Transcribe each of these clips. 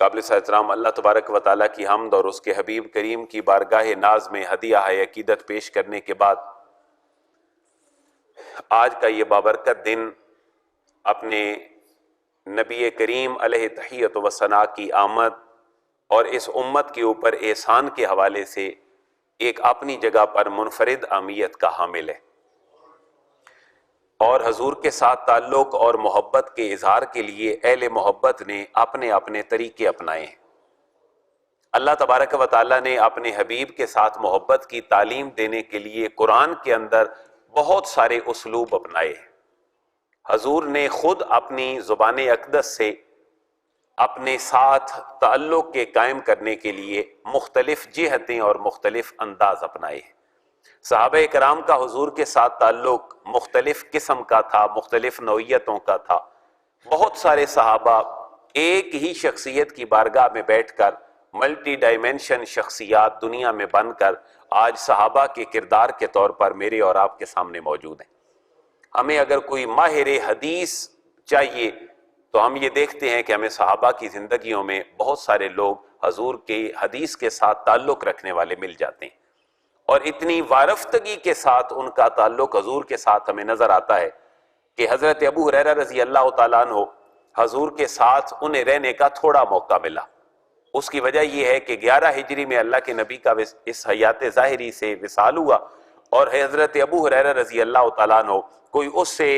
قابل احترام اللہ تبارک و تعالیٰ کی حمد اور اس کے حبیب کریم کی بارگاہ ناز میں ہدیہ عقیدت پیش کرنے کے بعد آج کا یہ بابرکت دن اپنے نبی کریم علیہ تحیت و ثنا کی آمد اور اس امت کے اوپر احسان کے حوالے سے ایک اپنی جگہ پر منفرد اہمیت کا حامل ہے، اور حضور کے ساتھ تعلق اور محبت کے اظہار کے لیے اہل محبت نے اپنے اپنے طریقے اپنائے ہیں۔ اللہ تبارک و تعالیٰ نے اپنے حبیب کے ساتھ محبت کی تعلیم دینے کے لیے قرآن کے اندر بہت سارے اسلوب اپنائے ہیں۔ حضور نے خود اپنی زبان اقدس سے اپنے ساتھ تعلق کے قائم کرنے کے لیے مختلف جہتیں اور مختلف انداز اپنائے ہیں۔ صحابہ کرام کا حضور کے ساتھ تعلق مختلف قسم کا تھا، مختلف نوعیتوں کا تھا۔ بہت سارے صحابہ ایک ہی شخصیت کی بارگاہ میں بیٹھ کر ملٹی ڈائمینشن شخصیات دنیا میں بن کر آج صحابہ کے کردار کے طور پر میرے اور آپ کے سامنے موجود ہیں۔ ہمیں اگر کوئی ماہر حدیث چاہیے تو ہم یہ دیکھتے ہیں کہ ہمیں صحابہ کی زندگیوں میں بہت سارے لوگ حضور کے حدیث کے ساتھ تعلق رکھنے والے مل جاتے ہیں، اور اتنی وارفتگی کے ساتھ ان کا تعلق حضور کے ساتھ ہمیں نظر آتا ہے کہ حضرت ابو ہریرہ رضی اللہ تعالیٰ عنہ حضور کے ساتھ انہیں رہنے کا تھوڑا موقع ملا۔ اس کی وجہ یہ ہے کہ 11 ہجری میں اللہ کے نبی کا اس حیات ظاہری سے وصال ہوا، اور حضرت ابو ہریرہ رضی اللہ تعالیٰ عنہ کوئی اس سے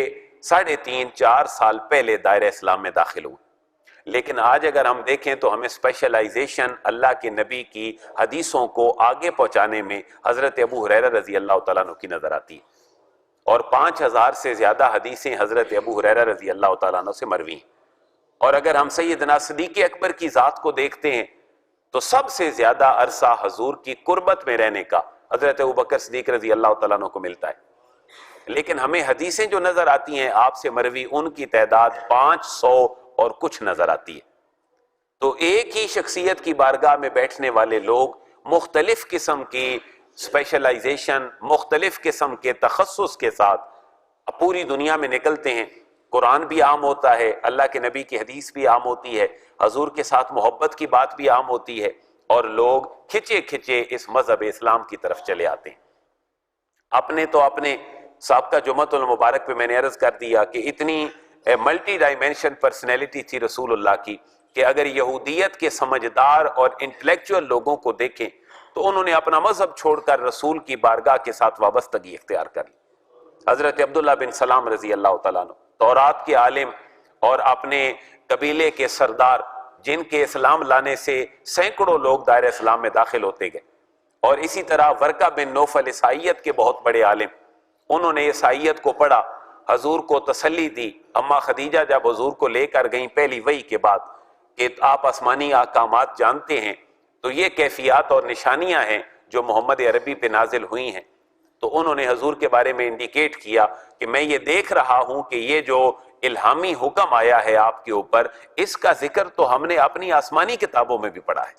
3.5-4 سال پہلے دائرہ اسلام میں داخل ہوئے۔ لیکن آج اگر ہم دیکھیں تو ہمیں اسپیشلائزیشن اللہ کے نبی کی حدیثوں کو آگے پہنچانے میں حضرت ابو ہریرہ رضی اللہ تعالیٰ عنہ کی نظر آتی ہے، اور 5000 سے زیادہ حدیثیں حضرت ابو ہریرہ رضی اللہ تعالیٰ عنہ سے مروی ہیں۔ اور اگر ہم سیدنا صدیق اکبر کی ذات کو دیکھتے ہیں تو سب سے زیادہ عرصہ حضور کی قربت میں رہنے کا حضرت ابوبکر صدیق رضی اللہ تعالیٰ عنہ کو ملتا ہے، لیکن ہمیں حدیثیں جو نظر آتی ہیں آپ سے مروی ان کی تعداد 500 اور کچھ نظر آتی ہے۔ تو ایک ہی شخصیت کی بارگاہ میں بیٹھنے والے لوگ مختلف قسم کی اسپیشلائزیشن، مختلف قسم کے تخصص کے ساتھ پوری دنیا میں نکلتے ہیں۔ قرآن بھی عام ہوتا ہے، اللہ کے نبی کی حدیث بھی عام ہوتی ہے، حضور کے ساتھ محبت کی بات بھی عام ہوتی ہے، اور لوگ کھچے کھچے اس مذہب اسلام کی طرف چلے آتے ہیں۔ اپنے سابقہ جمعۃ المبارک پہ میں نے عرض کر دیا کہ اتنی ملٹی ڈائمینشن پرسنالٹی تھی رسول اللہ کی کہ اگر یہودیت کے سمجھدار اور انٹلیکچوئل لوگوں کو دیکھیں تو انہوں نے اپنا مذہب چھوڑ کر رسول کی بارگاہ کے ساتھ وابستگی اختیار کر لی۔ حضرت عبداللہ بن سلام رضی اللہ تعالیٰ عنہ تورات کے عالم اور اپنے قبیلے کے سردار، جن کے اسلام لانے سے سینکڑوں لوگ دائرہ اسلام میں داخل ہوتے گئے، اور اسی طرح ورقہ بن نوفل عیسائیت کے بہت بڑے عالم، انہوں نے عیسائیت کو پڑھا، حضور کو تسلی دی۔ اما خدیجہ جب حضور کو لے کر گئیں پہلی وحی کے بعد کہ آپ آسمانی احکامات جانتے ہیں تو یہ کیفیات اور نشانیاں ہیں جو محمد عربی پہ نازل ہوئی ہیں، تو انہوں نے حضور کے بارے میں انڈیکیٹ کیا کہ میں یہ دیکھ رہا ہوں کہ یہ جو الہامی حکم آیا ہے آپ کے اوپر، اس کا ذکر تو ہم نے اپنی آسمانی کتابوں میں بھی پڑھا ہے،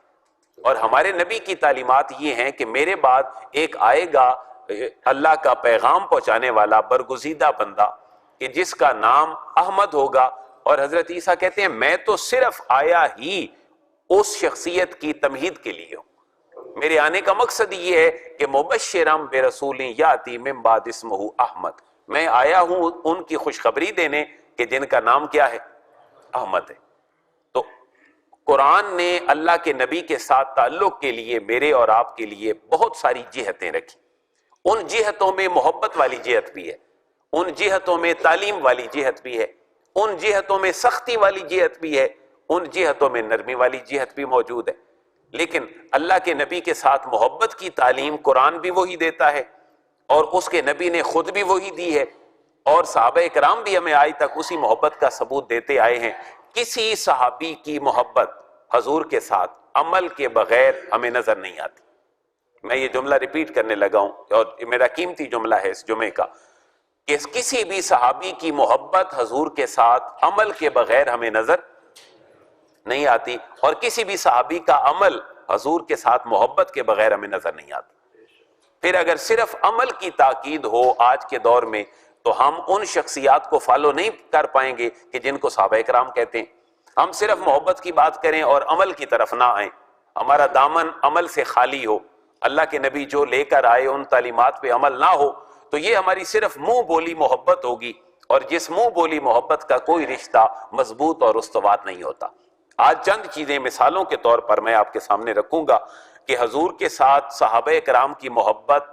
اور ہمارے نبی کی تعلیمات یہ ہیں کہ میرے بعد ایک آئے گا اللہ کا پیغام پہنچانے والا برگزیدہ بندہ کہ جس کا نام احمد ہوگا، اور حضرت عیسیٰ کہتے ہیں میں تو صرف آیا ہی اس شخصیت کی تمہید کے لیے ہوں، میرے آنے کا مقصد یہ ہے کہ مبشرم برسول یاتی من بعد اسمہ احمد، میں آیا ہوں ان کی خوشخبری دینے کہ جن کا نام کیا ہے، احمد ہے۔ تو قرآن نے اللہ کے نبی کے ساتھ تعلق کے لیے میرے اور آپ کے لیے بہت ساری جہتیں رکھی۔ ان جہتوں میں محبت والی جہت بھی ہے، ان جہتوں میں تعلیم والی جہت بھی ہے، ان جہتوں میں سختی والی جہت بھی ہے، ان جہتوں میں نرمی والی جہت بھی موجود ہے۔ لیکن اللہ کے نبی کے ساتھ محبت کی تعلیم قرآن بھی وہی دیتا ہے، اور اس کے نبی نے خود بھی وہی دی ہے، اور صحابہ کرام بھی ہمیں آج تک اسی محبت کا ثبوت دیتے آئے ہیں۔ کسی صحابی کی محبت حضور کے ساتھ عمل کے بغیر ہمیں نظر نہیں آتی۔ میں یہ جملہ ریپیٹ کرنے لگا ہوں، اور میرا قیمتی جملہ ہے اس جمعے کا، کہ کسی بھی صحابی کی محبت حضور کے ساتھ عمل کے بغیر ہمیں نظر نہیں آتی، اور کسی بھی صحابی کا عمل حضور کے ساتھ محبت کے بغیر ہمیں نظر نہیں آتا۔ پھر اگر صرف عمل کی تاکید ہو آج کے دور میں تو ہم ان شخصیات کو فالو نہیں کر پائیں گے کہ جن کو صحابہ کرام کہتے ہیں۔ ہم صرف محبت کی بات کریں اور عمل کی طرف نہ آئیں، ہمارا دامن عمل سے خالی ہو، اللہ کے نبی جو لے کر آئے ان تعلیمات پہ عمل نہ ہو، تو یہ ہماری صرف منہ بولی محبت ہوگی، اور جس منہ بولی محبت کا کوئی رشتہ مضبوط اور استوار نہیں ہوتا۔ آج چند چیزیں مثالوں کے طور پر میں آپ کے سامنے رکھوں گا کہ حضور کے ساتھ صحابہ کرام کی محبت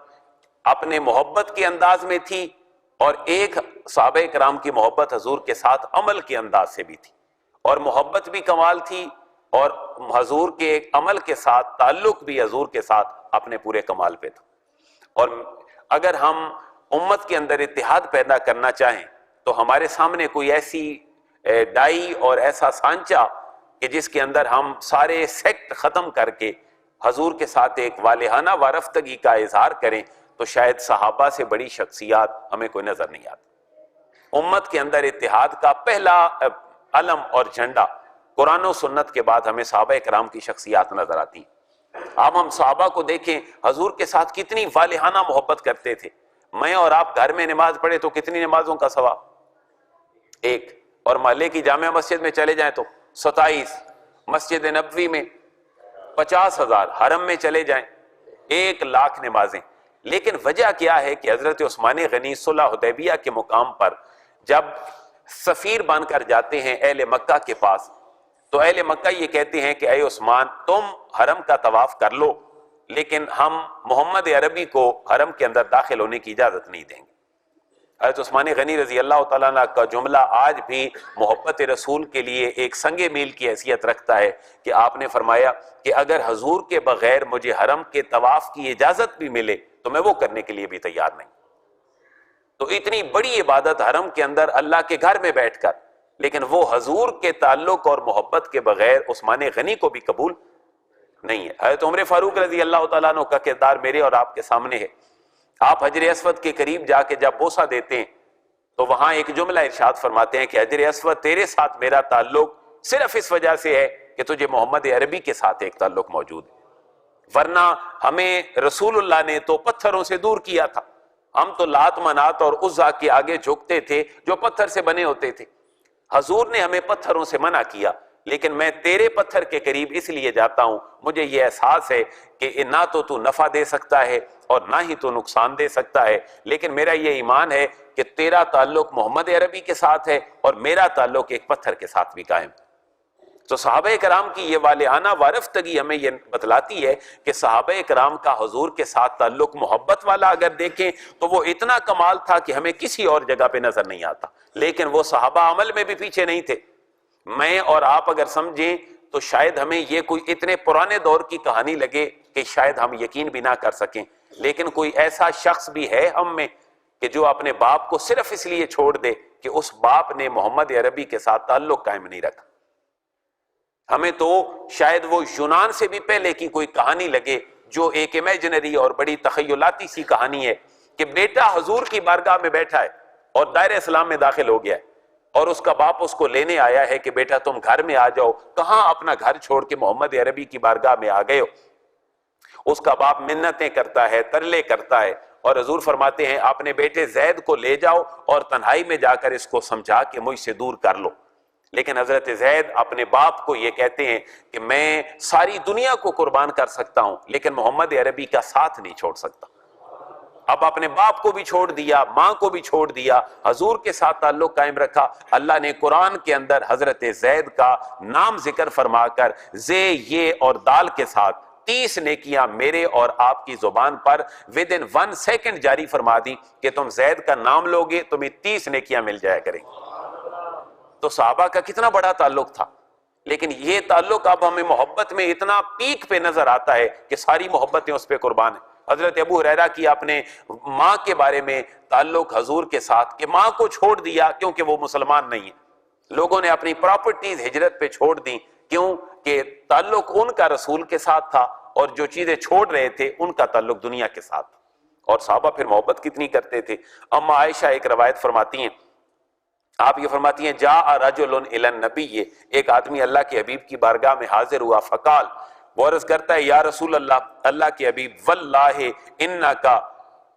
اپنے محبت کے انداز میں تھی، اور ایک صحابہ کرام کی محبت حضور کے ساتھ عمل کے انداز سے بھی تھی، اور محبت بھی کمال تھی، اور حضور کے ایک عمل کے ساتھ تعلق بھی حضور کے ساتھ اپنے پورے کمال پہ تھا۔ اور اگر ہم امت کے اندر اتحاد پیدا کرنا چاہیں تو ہمارے سامنے کوئی ایسی ڈائی اور ایسا سانچہ کہ جس کے اندر ہم سارے سیکٹ ختم کر کے حضور کے ساتھ ایک والہانہ وارفتگی کا اظہار کریں، تو شاید صحابہ سے بڑی شخصیات ہمیں کوئی نظر نہیں آتی۔ امت کے اندر اتحاد کا پہلا علم اور جھنڈا قرآن و سنت کے بعد ہمیں صحابہ کرام کی شخصیات نظر آتی ہیں۔ اب ہم صحابہ کو دیکھیں، حضور کے ساتھ کتنی والہانہ محبت کرتے تھے۔ میں اور آپ گھر میں نماز پڑھے تو کتنی نمازوں کا ثواب؟ ایک، اور محلے کی جامع مسجد میں چلے جائیں تو 27، مسجد نبوی میں 50,000، حرم میں چلے جائیں 1,00,000 نمازیں۔ لیکن وجہ کیا ہے کہ حضرت عثمان غنی صلح حدیبیہ کے مقام پر جب سفیر بن کر جاتے ہیں اہل مکہ کے پاس، تو اہل مکہ یہ کہتے ہیں کہ اے عثمان، تم حرم کا طواف کر لو، لیکن ہم محمد عربی کو حرم کے اندر داخل ہونے کی اجازت نہیں دیں گے۔ حضرت عثمان غنی رضی اللہ تعالیٰ عنہ کا جملہ آج بھی محبت رسول کے لیے ایک سنگ میل کی حیثیت رکھتا ہے کہ آپ نے فرمایا کہ اگر حضور کے بغیر مجھے حرم کے طواف کی اجازت بھی ملے تو میں وہ کرنے کے لیے بھی تیار نہیں۔ تو اتنی بڑی عبادت حرم کے اندر اللہ کے گھر میں بیٹھ کر، لیکن وہ حضور کے تعلق اور محبت کے بغیر عثمان غنی کو بھی قبول نہیں ہے۔ حضرت عمر فاروق رضی اللہ تعالیٰ عنہ کا کردار میرے اور آپ کے سامنے ہے۔ آپ حجر اسود کے قریب جا کے جب بوسہ دیتے ہیں تو وہاں ایک جملہ ارشاد فرماتے ہیں کہ حجر اسود تیرے ساتھ میرا تعلق صرف اس وجہ سے ہے کہ تجھے محمد عربی کے ساتھ ایک تعلق موجود ہے، ورنہ ہمیں رسول اللہ نے تو پتھروں سے دور کیا تھا۔ ہم تو لات منات اور عزا کے آگے جھکتے تھے جو پتھر سے بنے ہوتے تھے۔ حضور نے ہمیں پتھروں سے منع کیا، لیکن میں تیرے پتھر کے قریب اس لیے جاتا ہوں، مجھے یہ احساس ہے کہ نہ تو نفع دے سکتا ہے اور نہ ہی تو نقصان دے سکتا ہے، لیکن میرا یہ ایمان ہے کہ تیرا تعلق محمد عربی کے ساتھ ہے اور میرا تعلق ایک پتھر کے ساتھ بھی قائم ہے۔ تو صحابہ کرام کی یہ والہانہ وارفتگی ہمیں یہ بتلاتی ہے کہ صحابہ کرام کا حضور کے ساتھ تعلق محبت والا اگر دیکھیں تو وہ اتنا کمال تھا کہ ہمیں کسی اور جگہ پہ نظر نہیں آتا۔ لیکن وہ صحابہ عمل میں بھی پیچھے نہیں تھے۔ میں اور آپ اگر سمجھیں تو شاید ہمیں یہ کوئی اتنے پرانے دور کی کہانی لگے کہ شاید ہم یقین بھی نہ کر سکیں، لیکن کوئی ایسا شخص بھی ہے ہم میں کہ جو اپنے باپ کو صرف اس لیے چھوڑ دے کہ اس باپ نے محمد عربی کے ساتھ تعلق قائم نہیں رکھا۔ ہمیں تو شاید وہ یونان سے بھی پہلے کی کوئی کہانی لگے جو ایک امیجنری اور بڑی تخیلاتی سی کہانی ہے کہ بیٹا حضور کی بارگاہ میں بیٹھا ہے اور دائرہ اسلام میں داخل ہو گیا ہے، اور اس کا باپ اس کو لینے آیا ہے کہ بیٹا تم گھر میں آ جاؤ، کہاں اپنا گھر چھوڑ کے محمد عربی کی بارگاہ میں آ گئے ہو۔ اس کا باپ منتیں کرتا ہے، ترلے کرتا ہے، اور حضور فرماتے ہیں اپنے بیٹے زید کو لے جاؤ اور تنہائی میں جا کر اس کو سمجھا کہ مجھ سے دور کر لو۔ لیکن حضرت زید اپنے باپ کو یہ کہتے ہیں کہ میں ساری دنیا کو قربان کر سکتا ہوں لیکن محمد عربی کا ساتھ نہیں چھوڑ سکتا۔ اب اپنے باپ کو بھی چھوڑ دیا، ماں کو بھی چھوڑ دیا، حضور کے ساتھ تعلق قائم رکھا۔ اللہ نے قرآن کے اندر حضرت زید کا نام ذکر فرما کر زے، یہ اور دال کے ساتھ 30 نیکیاں میرے اور آپ کی زبان پر within 1 سیکنڈ جاری فرما دی کہ تم زید کا نام لوگے تمہیں 30 نیکیاں مل جایا کریں۔ تو صحابہ کا کتنا بڑا تعلق تھا، لیکن یہ تعلق اب ہمیں محبت میں اتنا پیک پہ نظر آتا ہے کہ ساری محبتیں اس پہ قربان ہیں۔ حضرت ابو ہریرہ کی اپنے ماں کے بارے میں تعلق حضور کے ساتھ کہ ماں کو چھوڑ دیا کیونکہ وہ مسلمان نہیں ہے۔ لوگوں نے اپنی پراپرٹیز ہجرت پہ چھوڑ دی، کیوں کہ تعلق ان کا رسول کے ساتھ تھا، اور جو چیزیں چھوڑ رہے تھے ان کا تعلق دنیا کے ساتھ تھا۔ اور صحابہ پھر محبت کتنی کرتے تھے۔ اما عائشہ ایک روایت فرماتی ہیں، آپ یہ فرماتی ہیں جاء رجل الی النبی، ایک آدمی اللہ کے حبیب کی بارگاہ میں حاضر ہوا، فقال، وہ عرض کرتا ہے یا رسول اللہ، اللہ کے حبیب، واللہ انک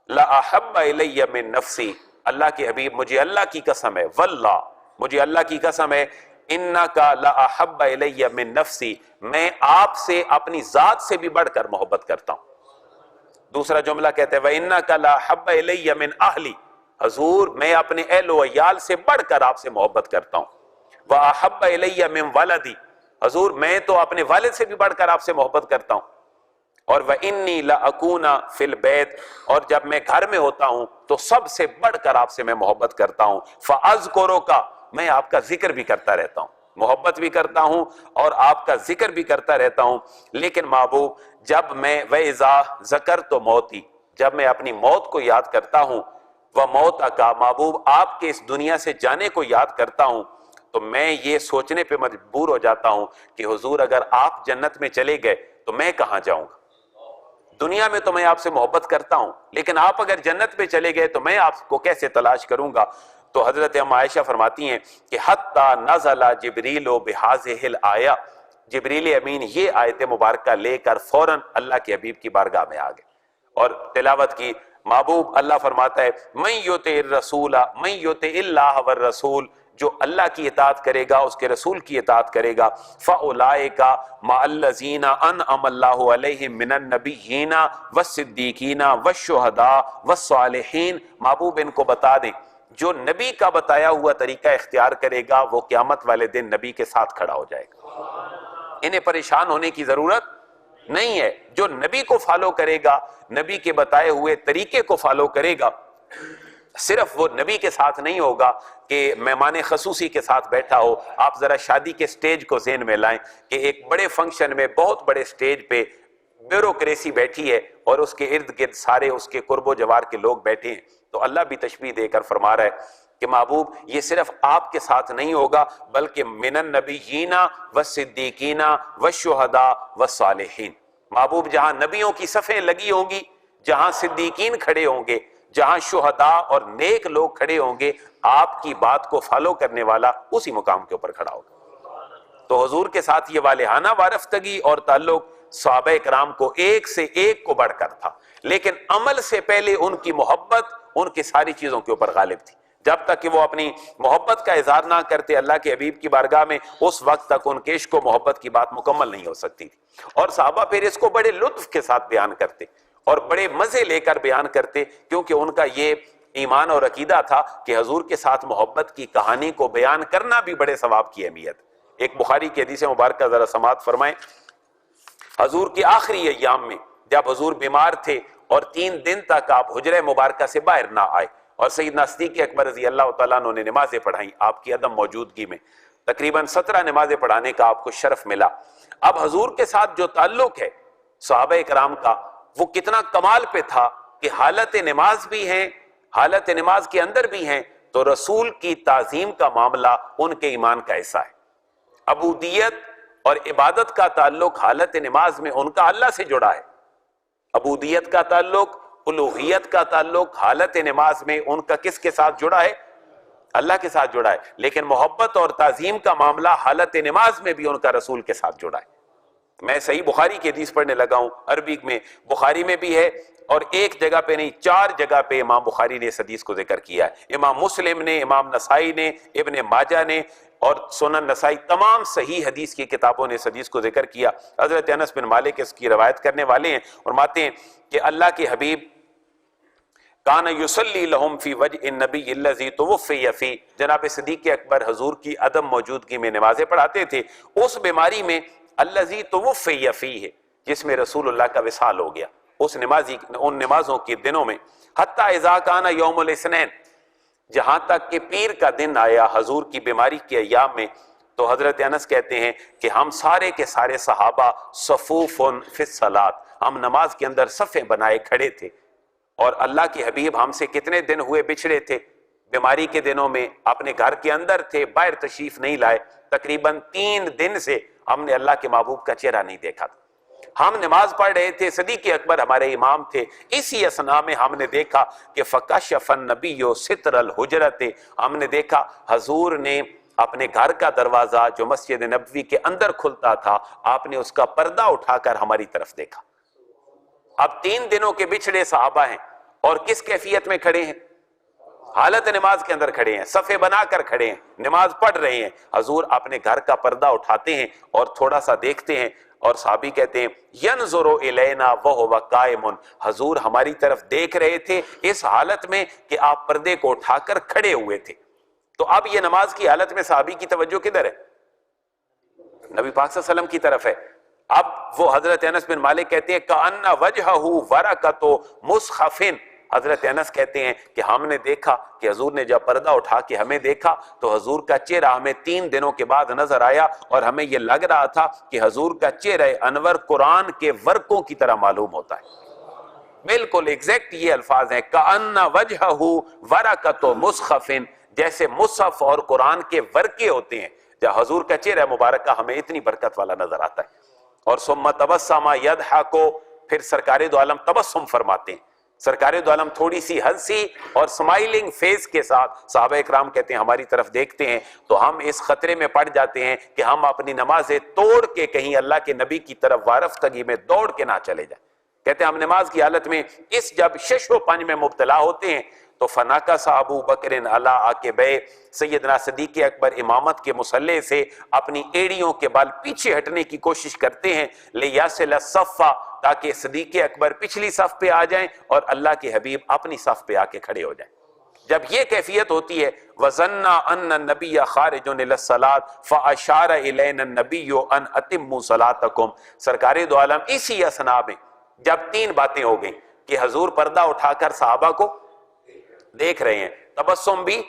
لاحب الی من نفسی، اللہ کے حبیب مجھے اللہ کی قسم ہے، واللہ مجھے اللہ کی قسم ہے، انکا لاحب الی من نفسی، میں آپ سے اپنی ذات سے بھی بڑھ کر محبت کرتا ہوں۔ دوسرا جملہ کہتے ہیں وَإِنَّكَ لَأَحَبَّ إِلَيَّ مِنْ أَهْلِي، حضور میں اپنے اہل و عیال سے بڑھ کر آپ سے محبت کرتا ہوں۔ وَأَحَبَّ إِلَيَّ مِنْ وَلَدِي، حضور میں تو اپنے والد سے بھی بڑھ کر آپ سے محبت کرتا ہوں۔ اور وَإِنِّي لَأَكُونَ فِي الْبَيْتِ، اور جب میں گھر میں ہوتا ہوں تو سب سے بڑھ کر آپ سے میں محبت کرتا ہوں۔ فَأَذْكُرُكَ، میں آپ کا ذکر بھی کرتا رہتا ہوں، محبت بھی کرتا ہوں اور آپ کا ذکر بھی کرتا رہتا ہوں۔ لیکن محبوب جب میں وَإِذَا ذَكَرْتُ مَوْتِي، جب میں اپنی موت کو یاد کرتا ہوں، وَمَوْتَكَ، محبوب آپ کے اس دنیا سے جانے کو یاد کرتا ہوں، تو میں یہ سوچنے پہ مجبور ہو جاتا ہوں کہ حضور اگر آپ جنت میں چلے گئے تو میں کہاں جاؤں گا؟ دنیا میں تو میں آپ سے محبت کرتا ہوں، لیکن آپ اگر جنت میں چلے گئے تو میں آپ کو کیسے تلاش کروں گا؟ تو حضرت ام عائشہ فرماتی ہیں کہ حتیٰ نزل جبریل بہذہ الآیہ، جبریل امین یہ آیت مبارکہ لے کر فوراً اللہ کے حبیب کی بارگاہ میں آ گئے اور تلاوت کی۔ محبوب اللہ فرماتا ہے من یطع الرسول من یطع اللہ والرسول، جو اللہ کی اطاعت کرے گا اس کے رسول کی اطاعت کرے گا، فاولئک مع الذین انعم اللہ علیہم من النبیین والصدیقین والشہداء والصالحین، محبوب ان کو بتا دیں جو نبی کا بتایا ہوا طریقہ اختیار کرے گا وہ قیامت والے دن نبی کے ساتھ کھڑا ہو جائے گا۔ انہیں پریشان ہونے کی ضرورت نہیں ہے، جو نبی کو فالو کرے گا، نبی کے بتائے ہوئے طریقے کو فالو کرے گا، صرف وہ نبی کے ساتھ نہیں ہوگا کہ مہمان خصوصی کے ساتھ بیٹھا ہو۔ آپ ذرا شادی کے سٹیج کو ذہن میں لائیں کہ ایک بڑے فنکشن میں بہت بڑے سٹیج پہ بیوروکریسی بیٹھی ہے اور اس کے ارد گرد سارے اس کے قرب و جوار کے لوگ بیٹھے ہیں، تو اللہ بھی تشبیہ دے کر فرما رہا ہے کہ محبوب یہ صرف آپ کے ساتھ نہیں ہوگا بلکہ من النبیین والصدیقین والشہداء والصالحین، محبوب جہاں نبیوں کی صفیں لگی ہوں گی، جہاں صدیقین کھڑے ہوں گے، جہاں شہداء اور نیک لوگ کھڑے ہوں گے، آپ کی بات کو فالو کرنے والا اسی مقام کے اوپر کھڑا ہوگا۔ تو حضور کے ساتھ یہ والہانہ وارفتگی اور تعلق صحابہ کرام کو ایک سے ایک کو بڑھ کر تھا، لیکن عمل سے پہلے ان کی محبت ان کی ساری چیزوں کے اوپر غالب تھی۔ جب تک کہ وہ اپنی محبت کا اظہار نہ کرتے اللہ کے حبیب کی بارگاہ میں، اس وقت تک ان کے عشق و محبت کی بات مکمل نہیں ہو سکتی تھی۔ اور صحابہ پھر اس کو بڑے لطف کے ساتھ بیان کرتے اور بڑے مزے لے کر بیان کرتے، کیونکہ ان کا یہ ایمان اور عقیدہ تھا کہ حضور کے ساتھ محبت کی کہانی کو بیان کرنا بھی بڑے ثواب کی اہمیت۔ ایک بخاری کی حدیث مبارکہ ذرا سماعت فرمائیں۔ حضور کی آخری ایام میں جب حضور بیمار تھے اور 3 دن تک آپ حجرہ مبارکہ سے باہر نہ آئے، اور سیدنا صدیق اکبر رضی اللہ تعالیٰ عنہ نے نمازیں پڑھائیں آپ کی عدم موجودگی میں، تقریباً 17 نمازیں پڑھانے کا آپ کو شرف ملا۔ اب حضور کے ساتھ جو تعلق ہے صحابہ کرام کا وہ کتنا کمال پہ تھا کہ حالت نماز بھی ہیں، حالت نماز کے اندر بھی ہیں تو رسول کی تعظیم کا معاملہ ان کے ایمان کا حصہ ہے۔ عبودیت اور عبادت کا تعلق حالت نماز میں ان کا اللہ سے جڑا ہے، عبودیت کا تعلق، الوہیت کا تعلق حالت نماز میں ان کا کس کے ساتھ جڑا ہے؟ اللہ کے ساتھ جڑا ہے، لیکن محبت اور تعظیم کا معاملہ حالت نماز میں بھی ان کا رسول کے ساتھ جڑا ہے۔ میں صحیح بخاری کی حدیث پڑھنے لگا ہوں، عربی میں بخاری میں بھی ہے اور ایک جگہ پہ نہیں 4 جگہ پہ امام بخاری نے اس حدیث کو ذکر کیا ہے۔ امام مسلم نے، امام نسائی نے، ابن ماجہ نے اور سنن نسائی، تمام صحیح حدیث کی کتابوں نے اس حدیث کو ذکر کیا۔ حضرت انس بن مالک اس کی روایت کرنے والے ہیں، فرماتے ہیں کہ اللہ کے حبیب کان یصلی لہم فی وجہ النبی الذی توفی فی، جناب صدیق اکبر حضور کی عدم موجودگی میں نمازیں پڑھاتے تھے اس بیماری میں الذی توفی فیہ، جس میں رسول اللہ کا وصال ہو گیا، ان نمازوں کے دنوں میں، حتی اذا کان یوم الاثنین، جہاں تک کہ پیر کا دن آیا حضور کی بیماری کے ایام میں، تو حضرت انس کہتے ہیں کہ ہم سارے کے سارے صحابہ صفوف فی الصلاۃ، ہم نماز کے اندر صفیں بنائے کھڑے تھے، اور اللہ کے حبیب ہم سے کتنے دن ہوئے بچھڑے تھے، بیماری کے دنوں میں اپنے گھر کے اندر تھے، باہر تشریف نہیں لائے، تقریباً 3 دن سے ہم نے اللہ کے محبوب کا چہرہ نہیں دیکھا تھا۔ ہم نماز پڑھ رہے تھے، صدیق اکبر ہمارے امام تھے، اسی اثناء میں ہم نے دیکھا کہ فکشف النبی ستر الحجرت، ہم نے دیکھا حضور نے اپنے گھر کا دروازہ جو مسجد نبوی کے اندر کھلتا تھا، آپ نے اس کا پردہ اٹھا کر ہماری طرف دیکھا۔ اب 3 دنوں کے بچھڑے صحابہ ہیں اور کس کیفیت میں کھڑے ہیں؟ حالت نماز کے اندر کھڑے ہیں، صفے بنا کر کھڑے ہیں، نماز پڑھ رہے ہیں، حضور اپنے گھر کا پردہ اٹھاتے ہیں اور تھوڑا سا دیکھتے ہیں، اور صحابی کہتے ہیں ینظر الینا وہو قائم، حضور ہماری طرف دیکھ رہے تھے اس حالت میں کہ آپ پردے کو اٹھا کر کھڑے ہوئے تھے۔ تو اب یہ نماز کی حالت میں صحابی کی توجہ کدھر ہے؟ نبی پاک صلی اللہ علیہ وسلم کی طرف ہے۔ اب وہ حضرت انس بن مالک کہتے ہیں کأن وجہہ ورقۃ مصحف، حضرت انس کہتے ہیں کہ ہم نے دیکھا کہ حضور نے جب پردہ اٹھا کے ہمیں دیکھا تو حضور کا چہرہ ہمیں 3 دنوں کے بعد نظر آیا، اور ہمیں یہ لگ رہا تھا کہ حضور کا چہرہ انور قرآن کے ورقوں کی طرح معلوم ہوتا ہے۔ بالکل ایگزیکٹ یہ الفاظ ہیں، کأن وجہہ ورقۃ مصحف، جیسے مصحف اور قرآن کے ورقے ہوتے ہیں، جب حضور کا چہرہ مبارکہ ہمیں اتنی برکت والا نظر آتا ہے۔ اور ثم تبسم یضحک، پھر سرکار دو عالم تبسم فرماتے ہیں، سرکار دو عالم تھوڑی سی ہنسی اور سمائلنگ فیس کے ساتھ صحابہ اکرام کہتے ہیں ہماری طرف دیکھتے ہیں تو ہم اس خطرے میں پڑ جاتے ہیں کہ ہم اپنی نمازیں توڑ کے کہیں اللہ کے نبی کی طرف وارفتگی میں دوڑ کے نہ چلے جائیں۔ کہتے ہیں ہم نماز کی حالت میں اس جب شش و پنج میں مبتلا ہوتے ہیں تو فناکس ابو بکر علی عقبیہ، سیدنا صدیق اکبر امامت کے مصلے سے اپنی ایڑیوں کے بال پیچھے ہٹنے کی کوشش کرتے ہیں، لیصل الصف، تاکہ صدیق اکبر پچھلی صف پہ آ جائیں اور اللہ کے حبیب اپنی صف پہ آ کے کھڑے ہو جائیں۔ جب یہ کیفیت ہوتی ہے وَظَنَّ أَنَّ النَّبِيَّ خَارِجٌ إِلَى الصَّلَاةِ فَأَشَارَ إِلَيْنَا النَّبِيُّ أَنْ أَتِمُّوا صَلَاتَكُمْ، سرکار دو عالم اسی اثناء میں جب 3 باتیں ہو گئیں کہ حضور پردہ اٹھا کر صحابہ کو دیکھ رہے ہیں، تبسم بھی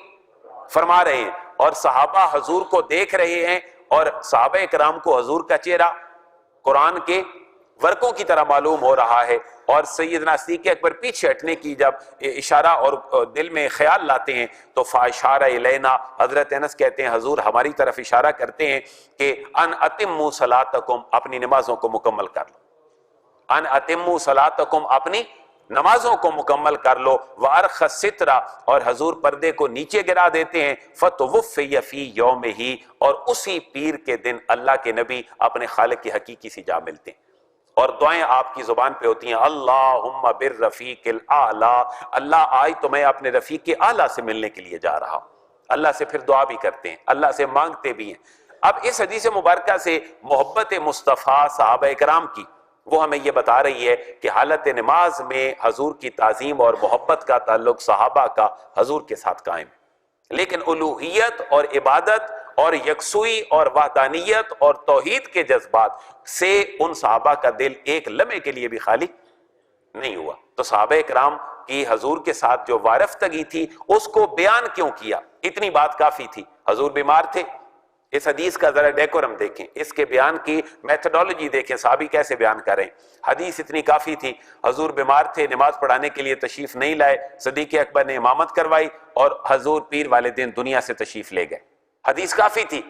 فرما رہے ہیں، اور صحابہ حضور کو دیکھ رہے ہیں، اور صحابہ اکرام کو حضور کا چہرہ قرآن کے ورقوں کی طرح معلوم ہو رہا ہے، اور سیدنا صدیق اکبر پیچھے ہٹنے کی جب اشارہ اور دل میں خیال لاتے ہیں تو فاشارہ الینا، حضرت انس کہتے ہیں حضور ہماری طرف اشارہ کرتے ہیں کہ ان اتموا صلاتکم، اپنی نمازوں کو مکمل کر لو، ان اتموا صلاتکم، اپنی نمازوں کو مکمل کر لو، وارخ السترہ، اور حضور پردے کو نیچے گرا دیتے ہیں، فتوفی فی یومہ، اور اسی پیر کے دن اللہ کے نبی اپنے خالق کی حقیقی سی جا ملتے ہیں، اور دعائیں آپ کی زبان پہ ہوتی ہیں اللہم بالرفیق الاعلیٰ، اللہ آج تو میں اپنے رفیق اعلیٰ سے ملنے کے لیے جا رہا ہوں، اللہ سے پھر دعا بھی کرتے ہیں، اللہ سے مانگتے بھی ہیں۔ اب اس حدیث مبارکہ سے محبت مصطفیٰ صحابہ اکرام کی وہ ہمیں یہ بتا رہی ہے کہ حالت نماز میں حضور کی تعظیم اور محبت کا تعلق صحابہ کا حضور کے ساتھ قائم ہے، لیکن الوہیت اور عبادت اور یکسوئی اور وحدانیت اور توحید کے جذبات سے ان صحابہ کا دل ایک لمحے کے لیے بھی خالی نہیں ہوا۔ تو صحابہ اکرام کی حضور کے ساتھ جو وارفتگی تھی اس کو بیان کیوں کیا؟ اتنی بات کافی تھی، حضور بیمار تھے، اس حدیث کا ذرا ڈیکورم دیکھیں، اس کے بیان کی میتھڈولوجی دیکھیں، صحابی کیسے بیان کریں۔ حدیث اتنی کافی تھی، حضور بیمار تھے، نماز پڑھانے کے لیے تشریف نہیں لائے، صدیق اکبر نے امامت کروائی اور حضور پیر والے دن دنیا سے تشریف لے گئے، حدیث کافی تھی،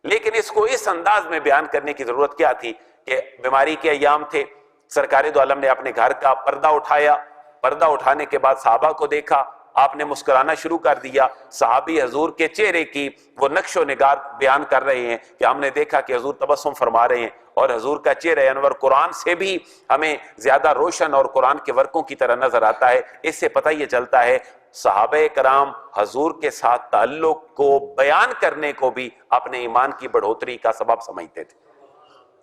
لیکن اس کو اس انداز میں بیان کرنے کی ضرورت کیا تھی کہ بیماری کے ایام تھے، سرکار دو عالم نے اپنے گھر کا پردہ اٹھایا، پردہ اٹھانے کے بعد صحابہ کو دیکھا، آپ نے مسکرانا شروع کر دیا، صحابی حضور کے چہرے کی وہ نقش و نگار بیان کر رہے ہیں کہ ہم نے دیکھا کہ حضور تبسم فرما رہے ہیں، اور حضور کا چہرہ انور قرآن سے بھی ہمیں زیادہ روشن اور قرآن کے ورقوں کی طرح نظر آتا ہے۔ اس سے پتہ یہ چلتا ہے صحابہ کرام حضور کے ساتھ تعلق کو بیان کرنے کو بھی اپنے ایمان کی بڑھوتری کا سبب سمجھتے تھے،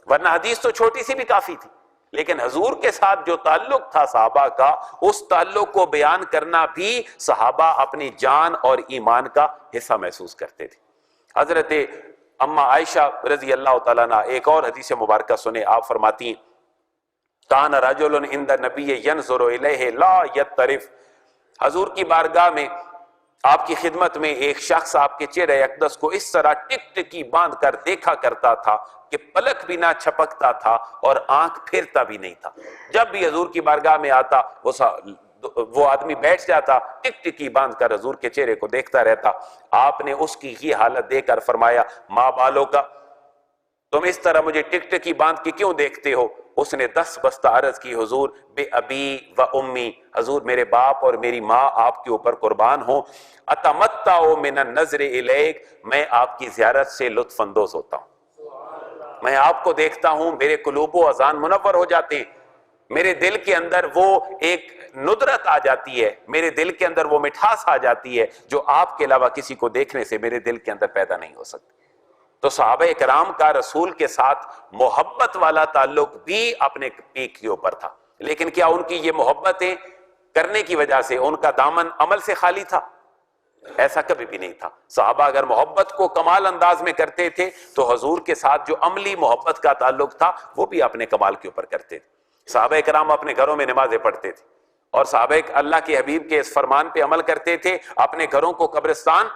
ورنہ حدیث تو چھوٹی سی بھی کافی تھی، لیکن حضور کے ساتھ جو تعلق تھا صحابہ کا، اس تعلق کو بیان کرنا بھی صحابہ اپنی جان اور ایمان کا حصہ محسوس کرتے تھے۔ حضرت اما عائشہ رضی اللہ تعالیٰ عنہ ایک اور حدیث مبارکہ سنے، آپ فرماتی ہیں کان رجل عند النبی ینظر الیہ لا یطرف، حضور کی بارگاہ میں آپ کی خدمت میں ایک شخص آپ کے چہرہ اقدس کو اس طرح ٹک ٹکی باندھ کر دیکھا کرتا تھا کہ پلک بھی نہ چھپکتا تھا اور آنکھ پھرتا بھی نہیں تھا، جب بھی حضور کی بارگاہ میں آتا وہ آدمی بیٹھ جاتا، ٹک ٹکی باندھ کر حضور کے چہرے کو دیکھتا رہتا۔ آپ نے اس کی یہ حالت دیکھ کر فرمایا ماں بالوں کا، تم اس طرح مجھے ٹک ٹکی باندھ کے کیوں دیکھتے ہو؟ اس نے 10 بستہ عرض کی حضور بے ابی و امی، حضور میرے باپ اور میری ماں آپ کے اوپر قربان ہوں، اتمتع من النظر الیک، میں آپ کی زیارت سے لطف اندوز ہوتا ہوں، میں آپ کو دیکھتا ہوں، میرے قلوب و اذان منور ہو جاتے ہیں، میرے دل کے اندر وہ ایک ندرت آ جاتی ہے، میرے دل کے اندر وہ مٹھاس آ جاتی ہے جو آپ کے علاوہ کسی کو دیکھنے سے میرے دل کے اندر پیدا نہیں ہو سکتی۔ تو صحابہ کرام کا رسول کے ساتھ محبت والا تعلق بھی اپنے پیک کے اوپر تھا، لیکن کیا ان کی یہ محبتیں کرنے کی وجہ سے ان کا دامن عمل سے خالی تھا؟ ایسا کبھی بھی نہیں تھا۔ صحابہ اگر محبت کو کمال انداز میں کرتے تھے تو حضور کے ساتھ جو عملی محبت کا تعلق تھا وہ بھی اپنے کمال کے اوپر کرتے تھے۔ صحابہ کرام اپنے گھروں میں نمازیں پڑھتے تھے، اور صحابہ اللہ کے حبیب کے اس فرمان پہ عمل کرتے تھے، اپنے گھروں کو قبرستان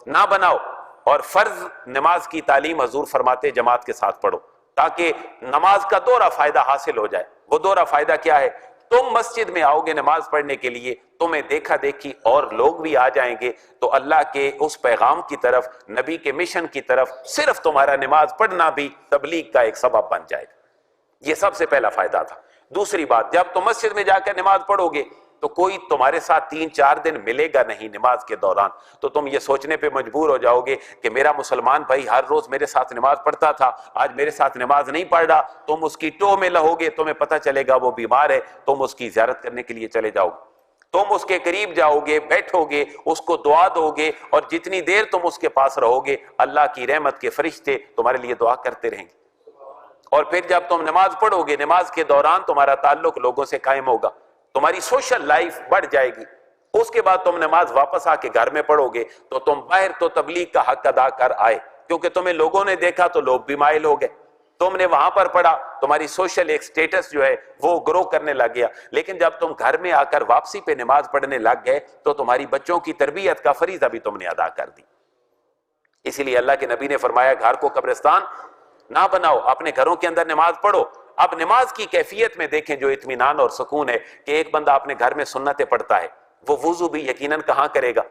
نہ بناؤ، اور فرض نماز کی تعلیم حضور فرماتے جماعت کے ساتھ پڑھو تاکہ نماز کا دوہرا فائدہ حاصل ہو جائے۔ وہ دوہرا فائدہ کیا ہے؟ تم مسجد میں آؤ گے نماز پڑھنے کے لیے، تمہیں دیکھا دیکھی اور لوگ بھی آ جائیں گے، تو اللہ کے اس پیغام کی طرف، نبی کے مشن کی طرف صرف تمہارا نماز پڑھنا بھی تبلیغ کا ایک سبب بن جائے گا۔ یہ سب سے پہلا فائدہ تھا۔ دوسری بات، جب تم مسجد میں جا کر نماز پڑھو گے تو کوئی تمہارے ساتھ 3-4 دن ملے گا نہیں نماز کے دوران، تو تم یہ سوچنے پہ مجبور ہو جاؤ گے کہ میرا مسلمان بھائی ہر روز میرے ساتھ نماز پڑھتا تھا، آج میرے ساتھ نماز نہیں پڑھ رہا، تم اس کی ٹو میں لہو گے، تمہیں پتہ چلے گا وہ بیمار ہے، تم اس کی زیارت کرنے کے لیے چلے جاؤ گے، تم اس کے قریب جاؤ گے، بیٹھو گے، اس کو دعا دو گے، اور جتنی دیر تم اس کے پاس رہو گے اللہ کی رحمت کے فرشتے تمہارے لیے دعا کرتے رہیں گے۔ اور پھر جب تم نماز پڑھو گے، نماز کے دوران تمہارا تعلق لوگوں سے قائم ہوگا، تمہاری سوشل لائف بڑھ جائے گی۔ اس کے بعد تم نماز واپس آ کے گھر میں پڑھو گے تو تم باہر تو تبلیغ کا حق ادا کر آئے، کیونکہ تمہیں لوگوں نے دیکھا تو لوگ بھی مائل ہو گئے، تم نے وہاں پر پڑھا، تمہاری سوشل ایک سٹیٹس جو ہے وہ گرو کرنے لگ گیا۔ لیکن جب تم گھر میں آ کر واپسی پہ نماز پڑھنے لگ گئے تو تمہاری بچوں کی تربیت کا فریضہ بھی تم نے ادا کر دی۔ اسی لیے اللہ کے نبی نے فرمایا گھر کو قبرستان نہ بناؤ، اپنے گھروں کے اندر نماز پڑھو۔ اب نماز کی کیفیت میں دیکھیں جو اطمینان اور سکون ہے کہ ایک بندہ اپنے گھر میں سنتیں پڑھتا ہے، وہ وضو بھی یقیناً کہاں کرے گا؟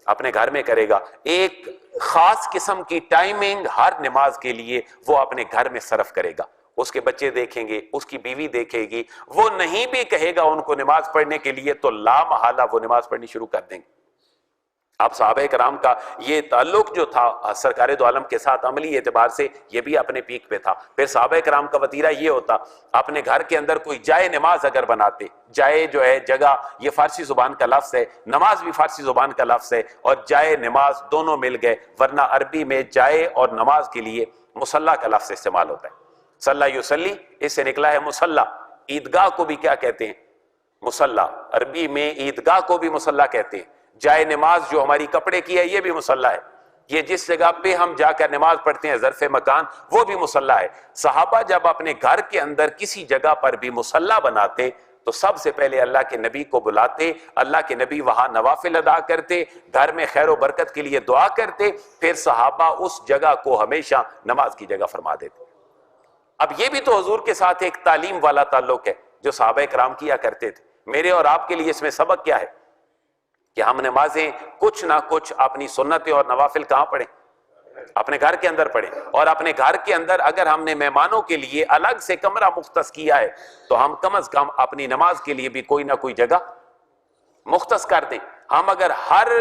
اپنے گھر میں کرے گا۔ ایک خاص قسم کی ٹائمنگ ہر نماز کے لیے وہ اپنے گھر میں صرف کرے گا، اس کے بچے دیکھیں گے، اس کی بیوی دیکھے گی، وہ نہیں بھی کہے گا ان کو نماز پڑھنے کے لیے تو لا محالہ وہ نماز پڑھنی شروع کر دیں گے۔ اب صحابہ کرام کا یہ تعلق جو تھا سرکار دو عالم کے ساتھ عملی اعتبار سے یہ بھی اپنے پیک پہ تھا۔ پھر صحابہ کرام کا وتیرہ یہ ہوتا، اپنے گھر کے اندر کوئی جائے نماز اگر بناتے، جائے جو ہے جگہ، یہ فارسی زبان کا لفظ ہے، نماز بھی فارسی زبان کا لفظ ہے، اور جائے نماز دونوں مل گئے، ورنہ عربی میں جائے اور نماز کے لیے مصلی کا لفظ استعمال ہوتا ہے۔ صلی یصلی، اس سے نکلا ہے مصلی۔ عیدگاہ کو بھی کیا کہتے ہیں؟ مصلی۔ عربی میں عیدگاہ کو بھی مصلی کہتے ہیں۔ جائے نماز جو ہماری کپڑے کی ہے یہ بھی مصلی ہے، یہ جس جگہ پہ ہم جا کر نماز پڑھتے ہیں ظرف مکان وہ بھی مصلی ہے۔ صحابہ جب اپنے گھر کے اندر کسی جگہ پر بھی مصلی بناتے تو سب سے پہلے اللہ کے نبی کو بلاتے، اللہ کے نبی وہاں نوافل ادا کرتے، گھر میں خیر و برکت کے لیے دعا کرتے، پھر صحابہ اس جگہ کو ہمیشہ نماز کی جگہ فرما دیتے۔ اب یہ بھی تو حضور کے ساتھ ایک تعلیم والا تعلق ہے جو صحابہ کرام کیا کرتے تھے۔ میرے اور آپ کے لیے اس میں سبق کیا ہے کہ ہم نمازیں کچھ نہ کچھ اپنی سنتیں اور نوافل کہاں پڑھیں؟ اپنے گھر کے اندر پڑھیں، اور اپنے گھر کے اندر اگر ہم نے مہمانوں کے لیے الگ سے کمرہ مختص کیا ہے تو ہم کم از کم اپنی نماز کے لیے بھی کوئی نہ کوئی جگہ مختص کر دیں۔ ہم اگر ہر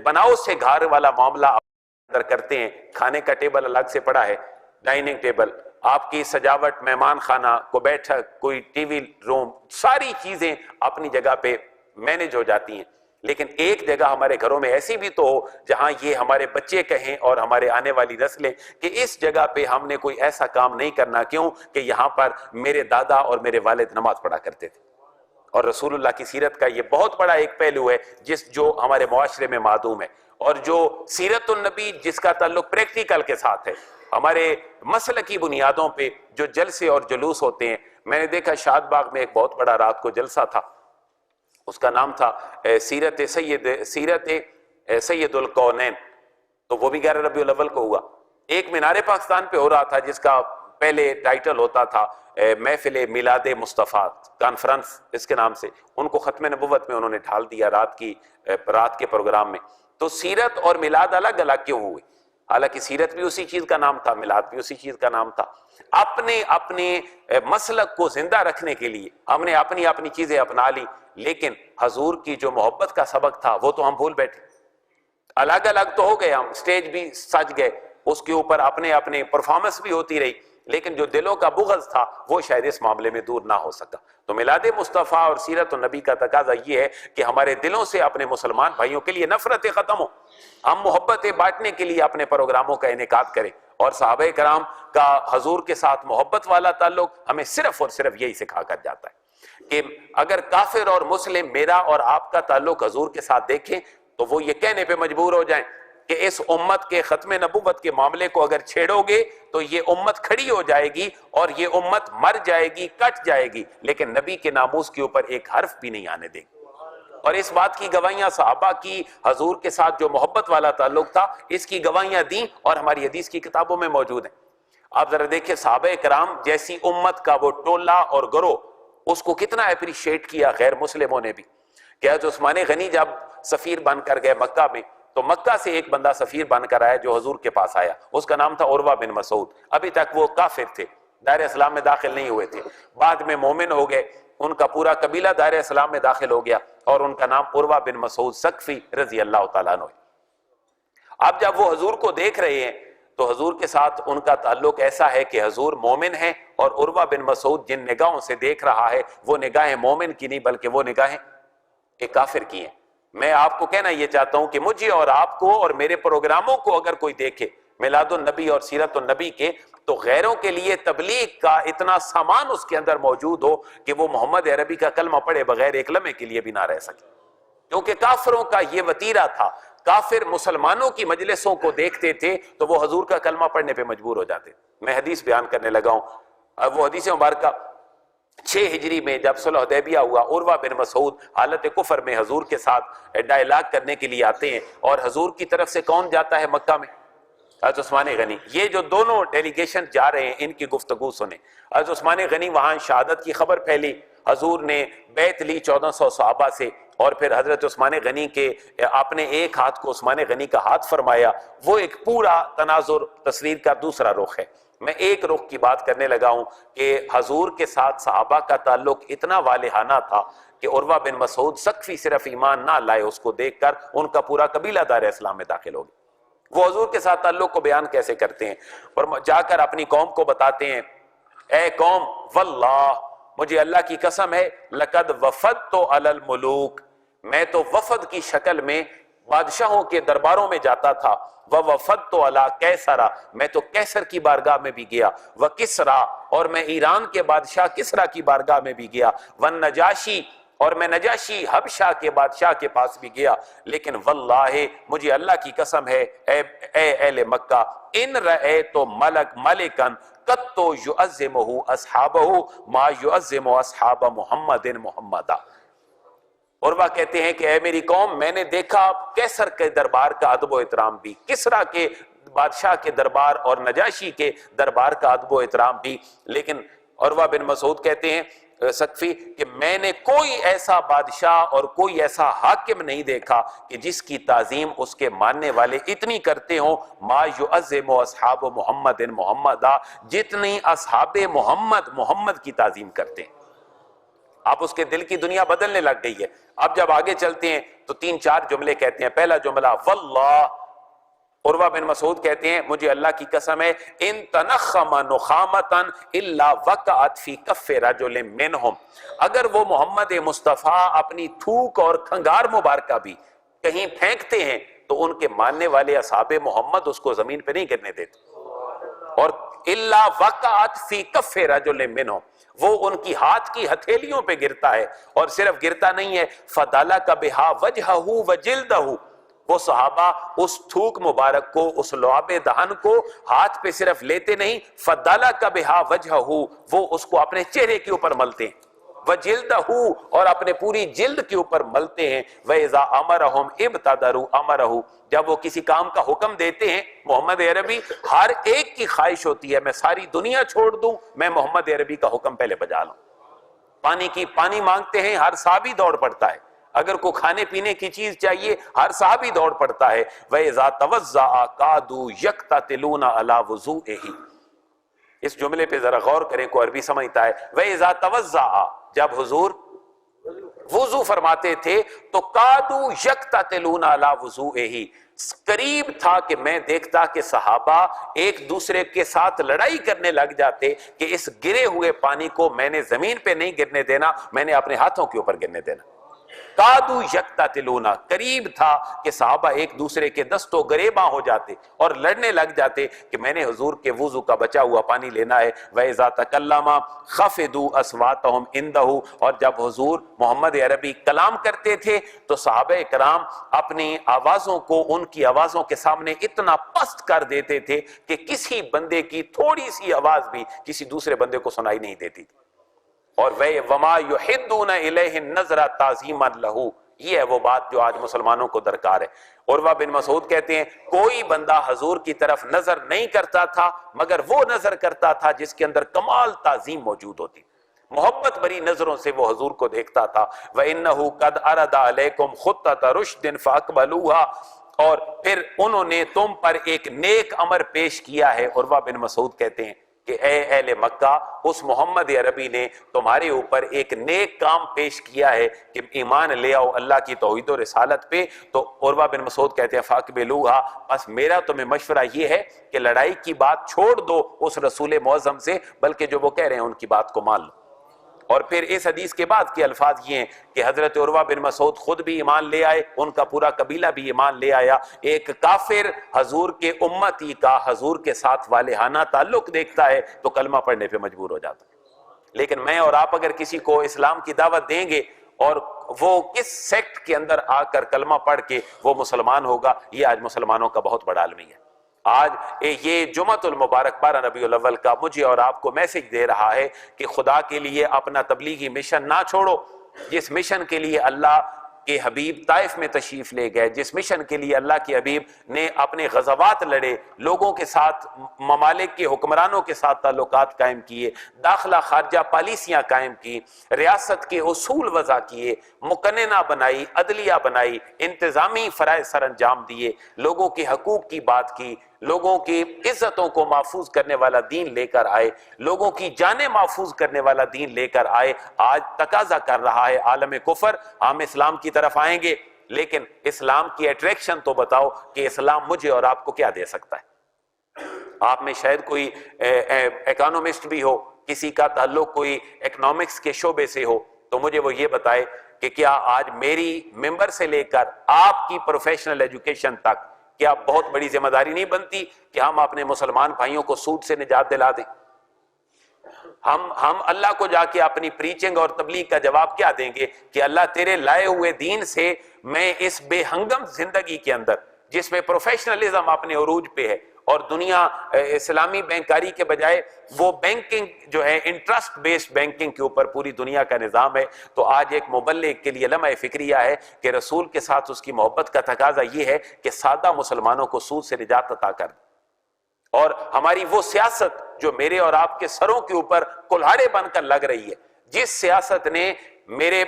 بناؤ سے گھر والا معاملہ اندر کرتے ہیں، کھانے کا ٹیبل الگ سے پڑا ہے، ڈائننگ ٹیبل، آپ کی سجاوٹ، مہمان خانہ، کوئی بیٹھک، کوئی ٹی وی روم، ساری چیزیں اپنی جگہ پہ مینج ہو جاتی ہیں، لیکن ایک جگہ ہمارے گھروں میں ایسی بھی تو ہو جہاں یہ ہمارے بچے کہیں اور ہمارے آنے والی نسلیں کہ اس جگہ پہ ہم نے کوئی ایسا کام نہیں کرنا، کیوں کہ یہاں پر میرے دادا اور میرے والد نماز پڑھا کرتے تھے۔ اور رسول اللہ کی سیرت کا یہ بہت بڑا ایک پہلو ہے جو ہمارے معاشرے میں معدوم ہے، اور جو سیرت النبی جس کا تعلق پریکٹیکل کے ساتھ ہے، ہمارے مسلکی بنیادوں پہ جو جلسے اور جلوس ہوتے ہیں۔ میں نے دیکھا شاد باغ میں ایک بہت بڑا رات کو جلسہ تھا، اس کا نام تھا سیرت سید القونین، تو وہ بھی 11 ربیع الاول کو ہوا۔ ایک مینار پاکستان پہ ہو رہا تھا جس کا پہلے ٹائٹل ہوتا تھا محفل میلاد مصطفیٰ کانفرنس، اس کے نام سے ان کو ختم نبوت میں انہوں نے ڈھال دیا رات کے پروگرام میں۔ تو سیرت اور میلاد الگ الگ کیوں ہوئے؟ حالانکہ سیرت بھی اسی چیز کا نام تھا، میلاد بھی اسی چیز کا نام تھا۔ اپنے مسلک کو زندہ رکھنے کے لیے ہم نے اپنی چیزیں اپنا لی، لیکن حضور کی جو محبت کا سبق تھا وہ تو ہم بھول بیٹھے۔ الگ الگ تو ہو گئے، ہم سٹیج بھی سج گئے، اس کے اوپر اپنے پرفارمنس بھی ہوتی رہی، لیکن جو دلوں کا بغض تھا وہ شاید اس معاملے میں دور نہ ہو سکا۔ تو میلاد مصطفیٰ اور سیرت النبی کا تقاضا یہ ہے کہ ہمارے دلوں سے اپنے مسلمان بھائیوں کے لیے نفرتیں ختم ہو، ہم محبتیں بانٹنے کے لیے اپنے پروگراموں کا انعقاد کریں، اور صحابہ کرام کا حضور کے ساتھ محبت والا تعلق ہمیں صرف اور صرف یہی سکھا کر جاتا ہے کہ اگر کافر اور مسلم میرا اور آپ کا تعلق حضور کے ساتھ دیکھیں تو وہ یہ کہنے پہ مجبور ہو جائیں کہ اس امت کے ختم نبوت کے معاملے کو اگر چھیڑو گے تو یہ امت کھڑی ہو جائے گی اور یہ امت مر جائے گی، کٹ جائے گی، لیکن نبی کے ناموس کے اوپر ایک حرف بھی نہیں آنے دے گی۔ اور اس بات کی گواہیاں صحابہ کی حضور کے ساتھ جو محبت والا تعلق تھا اس کی گواہیاں دیں اور ہماری حدیث کی کتابوں میں موجود ہیں۔ آپ ذرا دیکھیں صحابہ کرام جیسی امت کا وہ ٹولہ اور گروہ، اس کو کتنا اپریشیٹ کیا غیر مسلموں نے بھی، کہ حضرت عثمان غنی جب سفیر بن کر گئے مکہ میں تو مکہ سے ایک بندہ سفیر بن کر آیا جو حضور کے پاس آیا، اس کا نام تھا عروہ بن مسعود۔ ابھی تک وہ کافر تھے، دائرہ اسلام میں داخل نہیں ہوئے تھے، بعد میں مومن ہو گئے، ان کا پورا قبیلہ دائرہ اسلام میں داخل ہو گیا اور ان کا نام عروہ بن مسعود ثقفی رضی اللہ تعالیٰ عنہ۔ اب جب وہ حضور کو دیکھ رہے ہیں تو حضور کے ساتھ ان کا تعلق ایسا ہے کہ حضور مومن ہیں اور عروہ بن مسعود جن نگاہوں سے دیکھ رہا ہے وہ نگاہیں مومن کی نہیں بلکہ وہ نگاہیں ایک کافر کی ہیں۔ میں آپ کو کہنا یہ چاہتا ہوں کہ مجھے اور آپ کو اور میرے پروگراموں کو اگر کوئی دیکھے میلاد النبی اور سیرت النبی کے، تو غیروں کے لیے تبلیغ کا اتنا سامان اس کے اندر موجود ہو کہ وہ محمد عربی کا کلمہ پڑھے بغیر ایک لمحے کے لیے بھی نہ رہ سکے، کیونکہ کافروں کا یہ وتیرہ تھا۔ کافر مسلمانوں کی مجلسوں کو دیکھتے تھے تو وہ حضور کا کلمہ پڑھنے پہ مجبور ہو جاتے۔ میں حدیث بیان کرنے لگا ہوں، وہ حدیث مبارکہ 6 ہجری میں جب صلح حدیبیہ ہوا، عروہ بن مسعود حالت کفر میں حضور کے ساتھ ڈائلاگ کرنے کے لیے آتے ہیں، اور حضور کی طرف سے کون جاتا ہے مکہ میں؟ حضرت عثمان غنی۔ یہ جو دونوں ڈیلیگیشن جا رہے ہیں ان کی گفتگو سنیں۔ حضرت عثمان غنی وہاں شہادت کی خبر پھیلی، حضور نے بیعت لی 1400 صحابہ سے، اور پھر حضرت عثمان غنی کے اپنے ایک ہاتھ کو عثمان غنی کا ہاتھ فرمایا۔ وہ ایک پورا تناظر تصویر کا دوسرا رخ ہے۔ میں ایک رخ کی بات کرنے لگا ہوں کہ حضور کے ساتھ صحابہ کا تعلق اتنا والہانہ تھا کہ عروہ بن مسعود ثقفی صرف ایمان نہ لائے، اس کو دیکھ کر ان کا پورا قبیلہ دائرہ اسلام میں داخل ہو گیا۔ وہ حضور کے ساتھ تعلق کو بیان کیسے کرتے ہیں اور جا کر اپنی قوم کو بتاتے ہیں، اے قوم واللہ، مجھے اللہ کی قسم ہے، لقد وفدت علی الملوک، میں تو وفد کی شکل میں بادشاہوں کے درباروں میں جاتا تھا، وفدت علی کیسرا، میں تو کیسر کی بارگاہ میں بھی گیا، وکسرا، اور میں ایران کے بادشاہ کسرا کی بارگاہ میں بھی گیا، والنجاشی، اور میں نجاشی حبشہ کے بادشاہ کے پاس بھی گیا، لیکن واللہ مجھے اللہ کی قسم ہے اے اہل مکہ، ان رأیت ملکا قط یعظمہ اصحابہ ما یعظم اصحاب محمد محمدا۔ عروہ کہتے ہیں کہ اے میری قوم، میں نے دیکھا کیسر کے دربار کا ادب و احترام بھی، کسرا کے بادشاہ کے دربار اور نجاشی کے دربار کا ادب و احترام بھی، لیکن عروہ بن مسعود کہتے ہیں ثقفی کہ میں نے کوئی ایسا بادشاہ اور کوئی ایسا حاکم نہیں دیکھا کہ جس کی تعظیم اس کے ماننے والے اتنی کرتے ہوں ما یعظم اصحاب محمد محمدا، جتنی اصحاب محمد کی تعظیم کرتے ہیں۔ اب اس کے دل کی دنیا بدلنے لگ گئی ہے۔ اب جب آگے چلتے ہیں تو 3-4 جملے کہتے ہیں۔ پہلا جملہ واللہ، عروہ بن مسعود کہتے ہیں مجھے اللہ کی قسم ہے، ان تنخم نخامتا الا وقعت فی کف رجل منہم، اگر وہ محمد مصطفیٰ اپنی تھوک اور کھنگار مبارکہ بھی کہیں پھینکتے ہیں تو ان کے ماننے والے اصحاب محمد اس کو زمین پہ نہیں گرنے دیتے، اور الا وقعت فی کف رجل منہم، وہ ان کی ہاتھ کی ہتھیلیوں پہ گرتا ہے، اور صرف گرتا نہیں ہے، فَدَلَكَ بِهَا وَجْهَهُ وَجِلْدَهُ، وہ صحابہ اس تھوک مبارک کو، اس لعاب دہن کو ہاتھ پہ صرف لیتے نہیں، فَدَلَكَ بِهَا وَجْهَهُ، وہ اس کو اپنے چہرے کے اوپر ملتے ہیں، وَجِلْدَهُ، اور اپنے پوری جلد کے اوپر ملتے ہیں، وَإِذَا أَمَرَهُمْ ابْتَدَرُوا أَمَرَهُ، جب وہ کسی کام کا حکم دیتے ہیں، محمد عربی ہر ایک کی خواہش ہوتی ہے میں ساری دنیا چھوڑ دوں، میں محمد عربی کا حکم پہلے بجا لوں۔ پانی مانگتے ہیں، ہر صحابی دوڑ پڑتا ہے، اگر کوئی کھانے پینے کی چیز چاہیے ہر صحابی دوڑ پڑتا ہے۔ وَإِذَا تَوَضَّأَ كَادُوا يَقْتَتِلُونَ عَلَى وُضُوئِهِ، اس جملے پہ ذرا غور کریں، کوئی عربی سمجھتا ہے۔ وَإِذَا تَوَضَّأَ، جب حضور وضو فرماتے تھے تو کادو یقتتلون علی وضوئہ، قریب تھا کہ میں دیکھتا کہ صحابہ ایک دوسرے کے ساتھ لڑائی کرنے لگ جاتے کہ اس گرے ہوئے پانی کو میں نے زمین پہ نہیں گرنے دینا، میں نے اپنے ہاتھوں کے اوپر گرنے دینا۔ کادو یقتتلون، قریب تھا کہ صحابہ ایک دوسرے کے دست و گریباں ہو جاتے اور لڑنے لگ جاتے کہ میں نے حضور کے وضو کا بچا ہوا پانی لینا ہے۔ وَإِذَا تَكَلَّمَ خَفِضُوا أَصْوَاتَهُمْ عِندَهُ، اور جب حضور محمد عربی کلام کرتے تھے تو صحابہ کرام اپنی آوازوں کو ان کی آوازوں کے سامنے اتنا پست کر دیتے تھے کہ کسی بندے کی تھوڑی سی آواز بھی کسی دوسرے بندے کو سنائی نہیں دیتی تھی۔ اور وَمَا يُحِدُّونَ إِلَيْهِ النَّظْرَ تَعْظِيمًا لَهُ، یہ ہے وہ بات جو آج مسلمانوں کو درکار ہے۔ عروہ بن مسعود کہتے ہیں کوئی بندہ حضور کی طرف نظر نہیں کرتا تھا مگر وہ نظر کرتا تھا جس کے اندر کمال تعظیم موجود ہوتی، محبت بری نظروں سے وہ حضور کو دیکھتا تھا۔ وَإِنَّهُ قَدْ أَرَدَ عَلَيْكُمْ خُطَّةَ رُشْدٍ فَأَقْبَلُوهَا، اور پھر انہوں نے تم پر ایک نیک امر پیش کیا ہے۔ عروہ بن مسعود کہتے ہیں کہ اے اہل مکہ، اس محمد عربی نے تمہارے اوپر ایک نیک کام پیش کیا ہے کہ ایمان لے آؤ اللہ کی توحید و رسالت پہ۔ تو عروہ بن مسعود کہتے ہیں فَأَقْبِلُوهَا، بس میرا تمہیں مشورہ یہ ہے کہ لڑائی کی بات چھوڑ دو اس رسول معظم سے، بلکہ جو وہ کہہ رہے ہیں ان کی بات کو مان لو۔ اور پھر اس حدیث کے بعد کے الفاظ یہ ہیں کہ حضرت عروہ بن مسعود خود بھی ایمان لے آئے، ان کا پورا قبیلہ بھی ایمان لے آیا۔ ایک کافر حضور کے امتی کا حضور کے ساتھ والہانہ تعلق دیکھتا ہے تو کلمہ پڑھنے پہ مجبور ہو جاتا ہے۔ لیکن میں اور آپ اگر کسی کو اسلام کی دعوت دیں گے اور وہ کس سیکٹ کے اندر آ کر کلمہ پڑھ کے وہ مسلمان ہوگا، یہ آج مسلمانوں کا بہت بڑا المیہ ہے۔ آج یہ جمعۃ المبارک 12 ربیع الاول کا مجھے اور آپ کو میسج دے رہا ہے کہ خدا کے لیے اپنا تبلیغی مشن نہ چھوڑو، جس مشن کے لیے اللہ کے حبیب طائف میں تشریف لے گئے، جس مشن کے لیے اللہ کے حبیب نے اپنے غزوات لڑے، لوگوں کے ساتھ، ممالک کے حکمرانوں کے ساتھ تعلقات قائم کیے، داخلہ خارجہ پالیسیاں قائم کی، ریاست کے اصول وضع کیے، مقننہ بنائی، عدلیہ بنائی، انتظامی فرائض سر انجام دیے، لوگوں کے حقوق کی بات کی، لوگوں کی عزتوں کو محفوظ کرنے والا دین لے کر آئے، لوگوں کی جانیں محفوظ کرنے والا دین لے کر آئے۔ آج تقاضا کر رہا ہے عالم کفر ہم اسلام کی طرف آئیں گے، لیکن اسلام کی اٹریکشن تو بتاؤ کہ اسلام مجھے اور آپ کو کیا دے سکتا ہے۔ آپ میں شاید کوئی اکانومسٹ بھی ہو، کسی کا تعلق کوئی اکنامکس کے شعبے سے ہو، تو مجھے وہ یہ بتائے کہ کیا آج میری ممبر سے لے کر آپ کی پروفیشنل ایجوکیشن تک کیا بہت بڑی ذمہ داری نہیں بنتی کہ ہم اپنے مسلمان بھائیوں کو سود سے نجات دلا دیں؟ ہم اللہ کو جا کے اپنی پریچنگ اور تبلیغ کا جواب کیا دیں گے کہ اللہ تیرے لائے ہوئے دین سے میں اس بے ہنگم زندگی کے اندر جس میں پروفیشنلزم اپنے عروج پہ ہے اور دنیا اسلامی بینکاری کے بجائے وہ بینکنگ جو ہے انٹرسٹ بیسڈ بینکنگ کے اوپر پوری دنیا کا نظام ہے، تو آج ایک مبلغ کے لیے لمحہ فکریہ ہے کہ رسول کے ساتھ اس کی محبت کا تقاضا یہ ہے کہ سادہ مسلمانوں کو سود سے نجات عطا کر دے۔ اور ہماری وہ سیاست جو میرے اور آپ کے سروں کے اوپر کلہاڑے بن کر لگ رہی ہے، جس سیاست نے میرے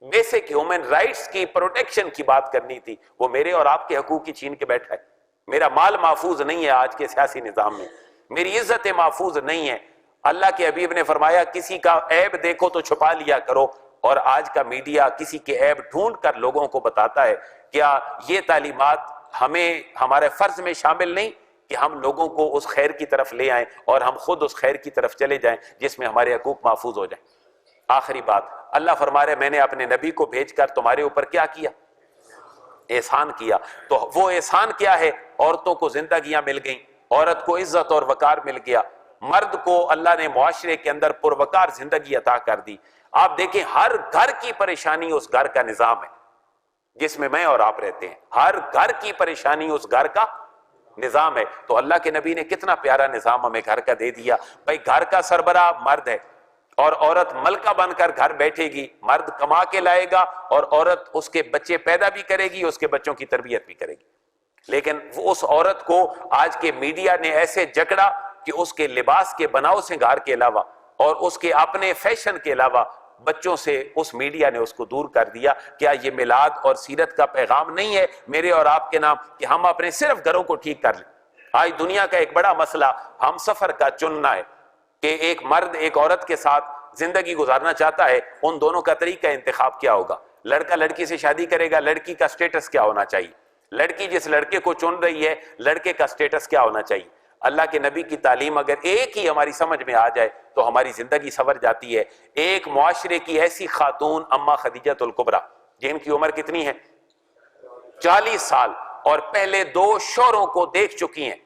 بیسک ہیومن رائٹس کی پروٹیکشن کی بات کرنی تھی، وہ میرے اور آپ کے حقوق کی چھین کے بیٹھا ہے۔ میرا مال محفوظ نہیں ہے آج کے سیاسی نظام میں، میری عزت محفوظ نہیں ہے۔ اللہ کے حبیب نے فرمایا کسی کا عیب دیکھو تو چھپا لیا کرو، اور آج کا میڈیا کسی کے عیب ڈھونڈ کر لوگوں کو بتاتا ہے۔ کیا یہ تعلیمات ہمیں ہمارے فرض میں شامل نہیں کہ ہم لوگوں کو اس خیر کی طرف لے آئیں اور ہم خود اس خیر کی طرف چلے جائیں جس میں ہمارے حقوق محفوظ ہو جائیں؟ آخری بات، اللہ فرما رہے میں نے اپنے نبی کو بھیج کر تمہارے اوپر کیا کیا؟ احسان کیا۔ تو وہ احسان کیا ہے؟ عورتوں کو زندگیاں مل گئیں، عورت کو عزت اور وقار مل گیا، مرد کو اللہ نے معاشرے کے اندر پروقار زندگی عطا کر دی۔ آپ دیکھیں ہر گھر کی پریشانی اس گھر کا نظام ہے جس میں میں اور آپ رہتے ہیں، ہر گھر کی پریشانی اس گھر کا نظام ہے۔ تو اللہ کے نبی نے کتنا پیارا نظام ہمیں گھر کا دے دیا۔ بھائی گھر کا سربراہ مرد ہے اور عورت ملکہ بن کر گھر بیٹھے گی، مرد کما کے لائے گا اور عورت اس کے بچے پیدا بھی کرے گی، اس کے بچوں کی تربیت بھی کرے گی۔ لیکن وہ اس عورت کو آج کے میڈیا نے ایسے جکڑا کہ اس کے لباس کے بناؤ سنگار کے علاوہ اور اس کے اپنے فیشن کے علاوہ بچوں سے اس میڈیا نے اس کو دور کر دیا۔ کیا یہ میلاد اور سیرت کا پیغام نہیں ہے میرے اور آپ کے نام کہ ہم اپنے صرف گھروں کو ٹھیک کر لیں؟ آج دنیا کا ایک بڑا مسئلہ ہم سفر کا چننا ہے کہ ایک مرد ایک عورت کے ساتھ زندگی گزارنا چاہتا ہے ان دونوں کا طریقہ انتخاب کیا ہوگا؟ لڑکا لڑکی سے شادی کرے گا، لڑکی کا سٹیٹس کیا ہونا چاہیے؟ لڑکی جس لڑکے کو چن رہی ہے لڑکے کا سٹیٹس کیا ہونا چاہیے؟ اللہ کے نبی کی تعلیم اگر ایک ہی ہماری سمجھ میں آ جائے تو ہماری زندگی سنور جاتی ہے۔ ایک معاشرے کی ایسی خاتون اما خدیجہ الکبریٰ جن کی عمر کتنی ہے؟ 40 سال، اور پہلے 2 شوہروں کو دیکھ چکی ہیں،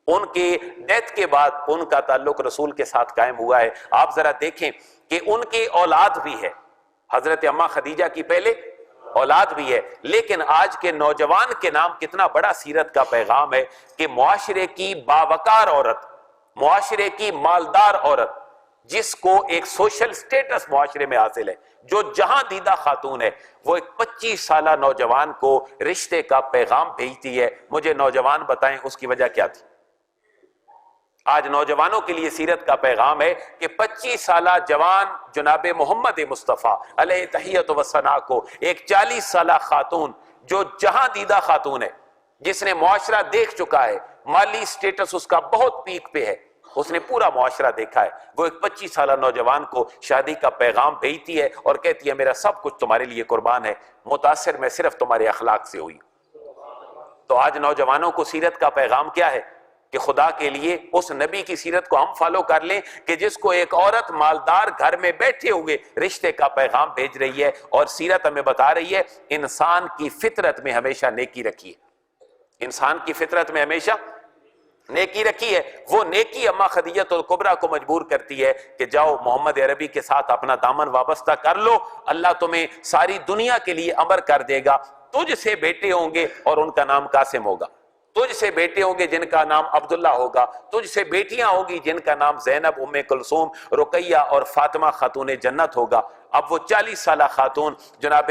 ان کے ڈیتھ کے بعد ان کا تعلق رسول کے ساتھ قائم ہوا ہے۔ آپ ذرا دیکھیں کہ ان کی اولاد بھی ہے، حضرت اما خدیجہ کی پہلے اولاد بھی ہے، لیکن آج کے نوجوان کے نام کتنا بڑا سیرت کا پیغام ہے کہ معاشرے کی باوقار عورت، معاشرے کی مالدار عورت، جس کو ایک سوشل سٹیٹس معاشرے میں حاصل ہے، جو جہاں دیدہ خاتون ہے، وہ ایک 25 سالہ نوجوان کو رشتے کا پیغام بھیجتی ہے۔ مجھے نوجوان بتائیں اس کی وجہ کیا تھی؟ آج نوجوانوں کے لیے سیرت کا پیغام ہے کہ 25 سالہ جوان جناب محمد مصطفیٰ علیہ تحیت و ثنا کو ایک 40 سالہ خاتون جو جہاں دیدہ خاتون ہے، جس نے معاشرہ دیکھ چکا ہے، مالی سٹیٹس اس کا بہت پیک پہ ہے، اس نے پورا معاشرہ دیکھا ہے، وہ ایک 25 سالہ نوجوان کو شادی کا پیغام بھیجتی ہے اور کہتی ہے میرا سب کچھ تمہارے لیے قربان ہے، متاثر میں صرف تمہارے اخلاق سے ہوئی۔ تو آج نوجوانوں کو سیرت کا پیغام کیا ہے کہ خدا کے لیے اس نبی کی سیرت کو ہم فالو کر لیں کہ جس کو ایک عورت مالدار گھر میں بیٹھے ہوئے رشتے کا پیغام بھیج رہی ہے، اور سیرت ہمیں بتا رہی ہے انسان کی فطرت میں ہمیشہ نیکی رکھی ہے، انسان کی فطرت میں ہمیشہ نیکی رکھی ہے۔ وہ نیکی اما خدیجہ الکبریٰ کو مجبور کرتی ہے کہ جاؤ محمد عربی کے ساتھ اپنا دامن وابستہ کر لو، اللہ تمہیں ساری دنیا کے لیے امر کر دے گا، تجھ سے بیٹے ہوں گے اور ان کا نام قاسم ہوگا، تجھ سے بیٹے ہوں گے جن کا نام عبداللہ ہوگا، تجھ سے بیٹیاں ہوں گی جن کا نام زینب، ام کلثوم، رقیہ اور فاطمہ خاتون جنت ہوگا۔ اب وہ 40 سالہ خاتون جناب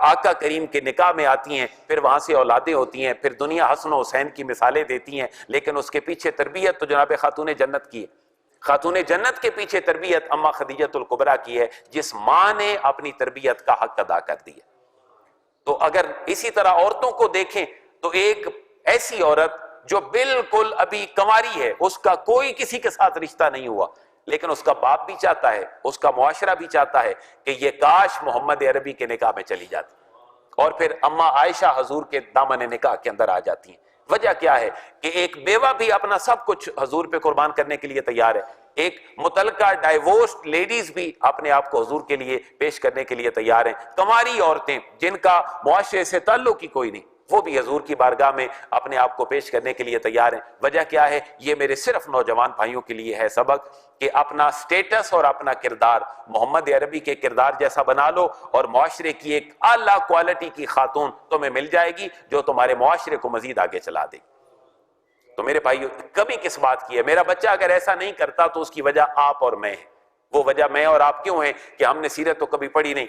آقا کریم کے نکاح میں آتی ہیں، پھر وہاں سے اولادیں ہوتی ہیں، پھر دنیا حسن و حسین کی مثالیں دیتی ہیں، لیکن اس کے پیچھے تربیت تو جناب خاتون جنت کی ہے۔ خاتون جنت کے پیچھے تربیت اما خدیجہ الکبریٰ کی ہے، جس ماں نے اپنی تربیت کا حق ادا کر دیا۔ تو اگر اسی طرح عورتوں کو دیکھیں تو ایک ایسی عورت جو بالکل ابھی کنواری ہے، اس کا کوئی کسی کے ساتھ رشتہ نہیں ہوا، لیکن اس کا باپ بھی چاہتا ہے، اس کا معاشرہ بھی چاہتا ہے کہ یہ کاش محمد عربی کے نکاح میں چلی جاتی، اور پھر اما عائشہ حضور کے دامن نکاح کے اندر آ جاتی ہیں۔ وجہ کیا ہے کہ ایک بیوہ بھی اپنا سب کچھ حضور پہ قربان کرنے کے لیے تیار ہے، ایک متعلقہ ڈائیورسڈ لیڈیز بھی اپنے آپ کو حضور کے لیے پیش کرنے کے لیے تیار ہیں۔ کنواری عورتیں جن کا معاشرے سے تعلق ہی کوئی نہیں، وہ بھی حضور کی بارگاہ میں اپنے آپ کو پیش کرنے کے لیے تیار ہیں۔ وجہ کیا ہے؟ یہ میرے صرف نوجوان بھائیوں کے لیے ہے سبق کہ اپنا سٹیٹس اور اپنا کردار محمد عربی کے کردار جیسا بنا لو، اور معاشرے کی ایک اعلیٰ کوالٹی کی خاتون تمہیں مل جائے گی جو تمہارے معاشرے کو مزید آگے چلا دے گی۔ تو میرے بھائیو، کمی کس بات کی ہے؟ میرا بچہ اگر ایسا نہیں کرتا تو اس کی وجہ آپ اور میں ہے۔ وہ وجہ میں اور آپ کیوں ہیں کہ ہم نے سیرت تو کبھی پڑھی نہیں،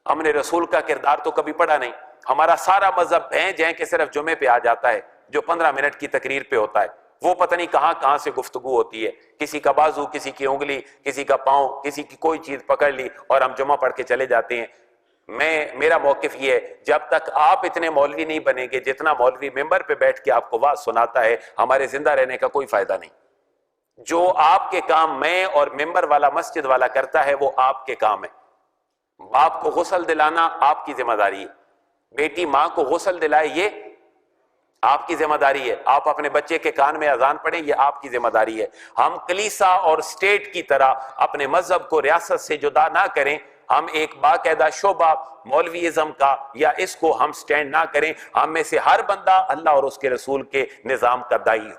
ہم نے رسول کا کردار تو کبھی پڑھا نہیں، ہمارا سارا مذہب بھینج ہے کہ صرف جمعے پہ آ جاتا ہے جو 15 منٹ کی تقریر پہ ہوتا ہے، وہ پتہ نہیں کہاں کہاں سے گفتگو ہوتی ہے، کسی کا بازو، کسی کی انگلی، کسی کا پاؤں، کسی کی کوئی چیز پکڑ لی اور ہم جمعہ پڑھ کے چلے جاتے ہیں۔ میرا موقف یہ ہے، جب تک آپ اتنے مولوی نہیں بنیں گے جتنا مولوی ممبر پہ بیٹھ کے آپ کو واعظ سناتا ہے، ہمارے زندہ رہنے کا کوئی فائدہ نہیں۔ جو آپ کے کام میں اور ممبر والا مسجد والا کرتا ہے وہ آپ کے کام ہے۔ باپ کو غسل دلانا آپ کی ذمہ داری ہے، بیٹی ماں کو غسل دلائے یہ آپ کی ذمہ داری ہے، آپ اپنے بچے کے کان میں اذان پڑھیں یہ آپ کی ذمہ داری ہے۔ ہم کلیسا اور اسٹیٹ کی طرح اپنے مذہب کو ریاست سے جدا نہ کریں، ہم ایک باقاعدہ شعبہ مولویزم کا یا اس کو ہم سٹینڈ نہ کریں، ہم میں سے ہر بندہ اللہ اور اس کے رسول کے نظام کا داعی ہو۔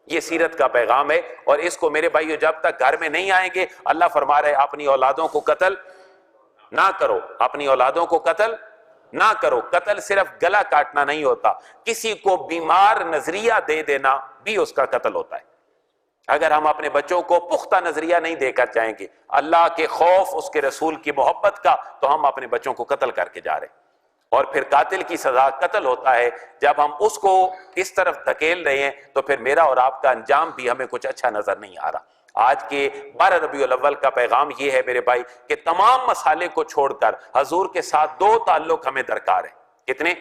یہ سیرت کا پیغام ہے، اور اس کو میرے بھائیو جب تک گھر میں نہیں آئیں گے، اللہ فرما رہے اپنی اولادوں کو قتل نہ کرو، اپنی اولادوں کو قتل نہ کرو۔ قتل صرف گلا کاٹنا نہیں ہوتا، کسی کو بیمار نظریہ دے دینا بھی اس کا قتل ہوتا ہے۔ اگر ہم اپنے بچوں کو پختہ نظریہ نہیں دے کر جائیں گے، اللہ کے خوف، اس کے رسول کی محبت کا، تو ہم اپنے بچوں کو قتل کر کے جا رہے ہیں۔ اور پھر قاتل کی سزا قتل ہوتا ہے۔ جب ہم اس کو اس طرف دھکیل رہے ہیں تو پھر میرا اور آپ کا انجام بھی ہمیں کچھ اچھا نظر نہیں آ رہا۔ آج کے 12 ربیع الاول کا پیغام یہ ہے میرے بھائی کہ تمام مسالے کو چھوڑ کر حضور کے ساتھ 2 تعلق ہمیں درکار ہیں۔ کتنے؟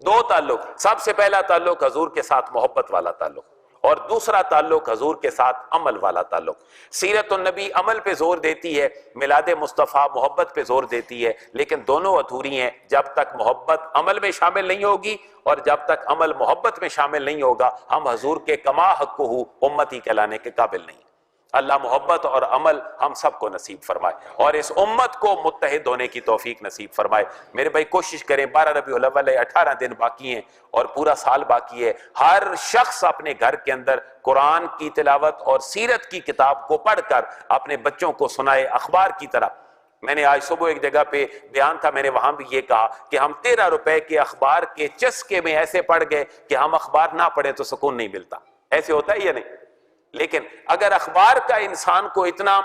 2 تعلق۔ سب سے پہلا تعلق حضور کے ساتھ محبت والا تعلق، اور دوسرا تعلق حضور کے ساتھ عمل والا تعلق۔ سیرت النبی عمل پہ زور دیتی ہے، میلاد مصطفیٰ محبت پہ زور دیتی ہے، لیکن دونوں ادھوری ہیں جب تک محبت عمل میں شامل نہیں ہوگی، اور جب تک عمل محبت میں شامل نہیں ہوگا ہم حضور کے کما حق ہو امتی کہلانے کے قابل نہیں۔ اللہ محبت اور عمل ہم سب کو نصیب فرمائے اور اس امت کو متحد ہونے کی توفیق نصیب فرمائے۔ میرے بھائی کوشش کریں، 12 ربیع الاول ہے، 18 دن باقی ہیں اور پورا سال باقی ہے، ہر شخص اپنے گھر کے اندر قرآن کی تلاوت اور سیرت کی کتاب کو پڑھ کر اپنے بچوں کو سنائے اخبار کی طرح۔ میں نے آج صبح ایک جگہ پہ بیان تھا، میں نے وہاں بھی یہ کہا کہ ہم 13 روپے کے اخبار کے چسکے میں ایسے پڑھ گئے کہ ہم اخبار نہ پڑھیں تو سکون نہیں ملتا۔ ایسے ہوتا ہے یا نہیں؟ لیکن اگر اخبار کا انسان کو اتنا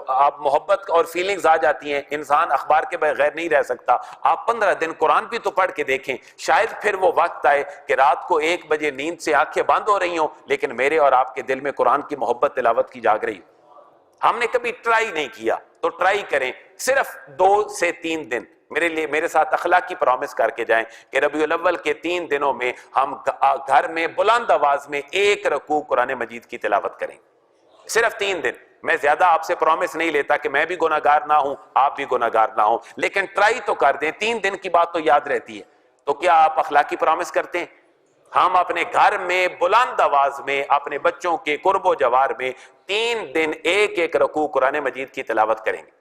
آپ محبت اور فیلنگز آ جاتی ہیں، انسان اخبار کے بغیر نہیں رہ سکتا، آپ 15 دن قرآن بھی تو پڑھ کے دیکھیں، شاید پھر وہ وقت آئے کہ رات کو 1 بجے نیند سے آنکھیں بند ہو رہی ہوں لیکن میرے اور آپ کے دل میں قرآن کی محبت تلاوت کی جاگ رہی ہو۔ ہم نے کبھی ٹرائی نہیں کیا تو ٹرائی کریں، صرف 2 سے 3 دن میرے ساتھ اخلاقی پرومس کر کے جائیں کہ ربیع الاول کے 3 دنوں میں ہم گھر میں بلند آواز میں 1 رکوع قرآن مجید کی تلاوت کریں، صرف 3 دن۔ میں زیادہ آپ سے پرومس نہیں لیتا کہ میں بھی گناہگار نہ ہوں آپ بھی گناہگار نہ ہوں، لیکن ٹرائی تو کر دیں، 3 دن کی بات تو یاد رہتی ہے۔ تو کیا آپ اخلاقی پرومس کرتے ہیں؟ ہم اپنے گھر میں بلند آواز میں اپنے بچوں کے قرب و جوار میں 3 دن 1 رکوع قرآن مجید کی تلاوت کریں گے۔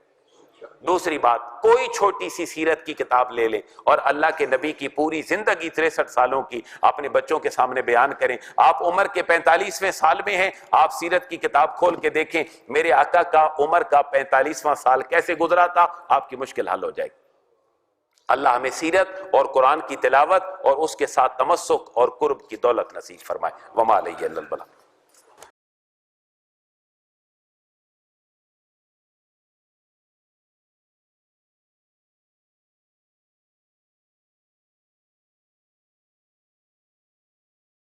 دوسری بات، کوئی چھوٹی سی سیرت کی کتاب لے لیں اور اللہ کے نبی کی پوری زندگی 63 سالوں کی اپنے بچوں کے سامنے بیان کریں۔ آپ عمر کے 45ویں سال میں ہیں، آپ سیرت کی کتاب کھول کے دیکھیں میرے آقا کا عمر کا 45واں سال کیسے گزرا تھا، آپ کی مشکل حل ہو جائے گی۔ اللہ ہمیں سیرت اور قرآن کی تلاوت اور اس کے ساتھ تمسک اور قرب کی دولت نصیب فرمائے۔ وما علیہ الا البلاغ۔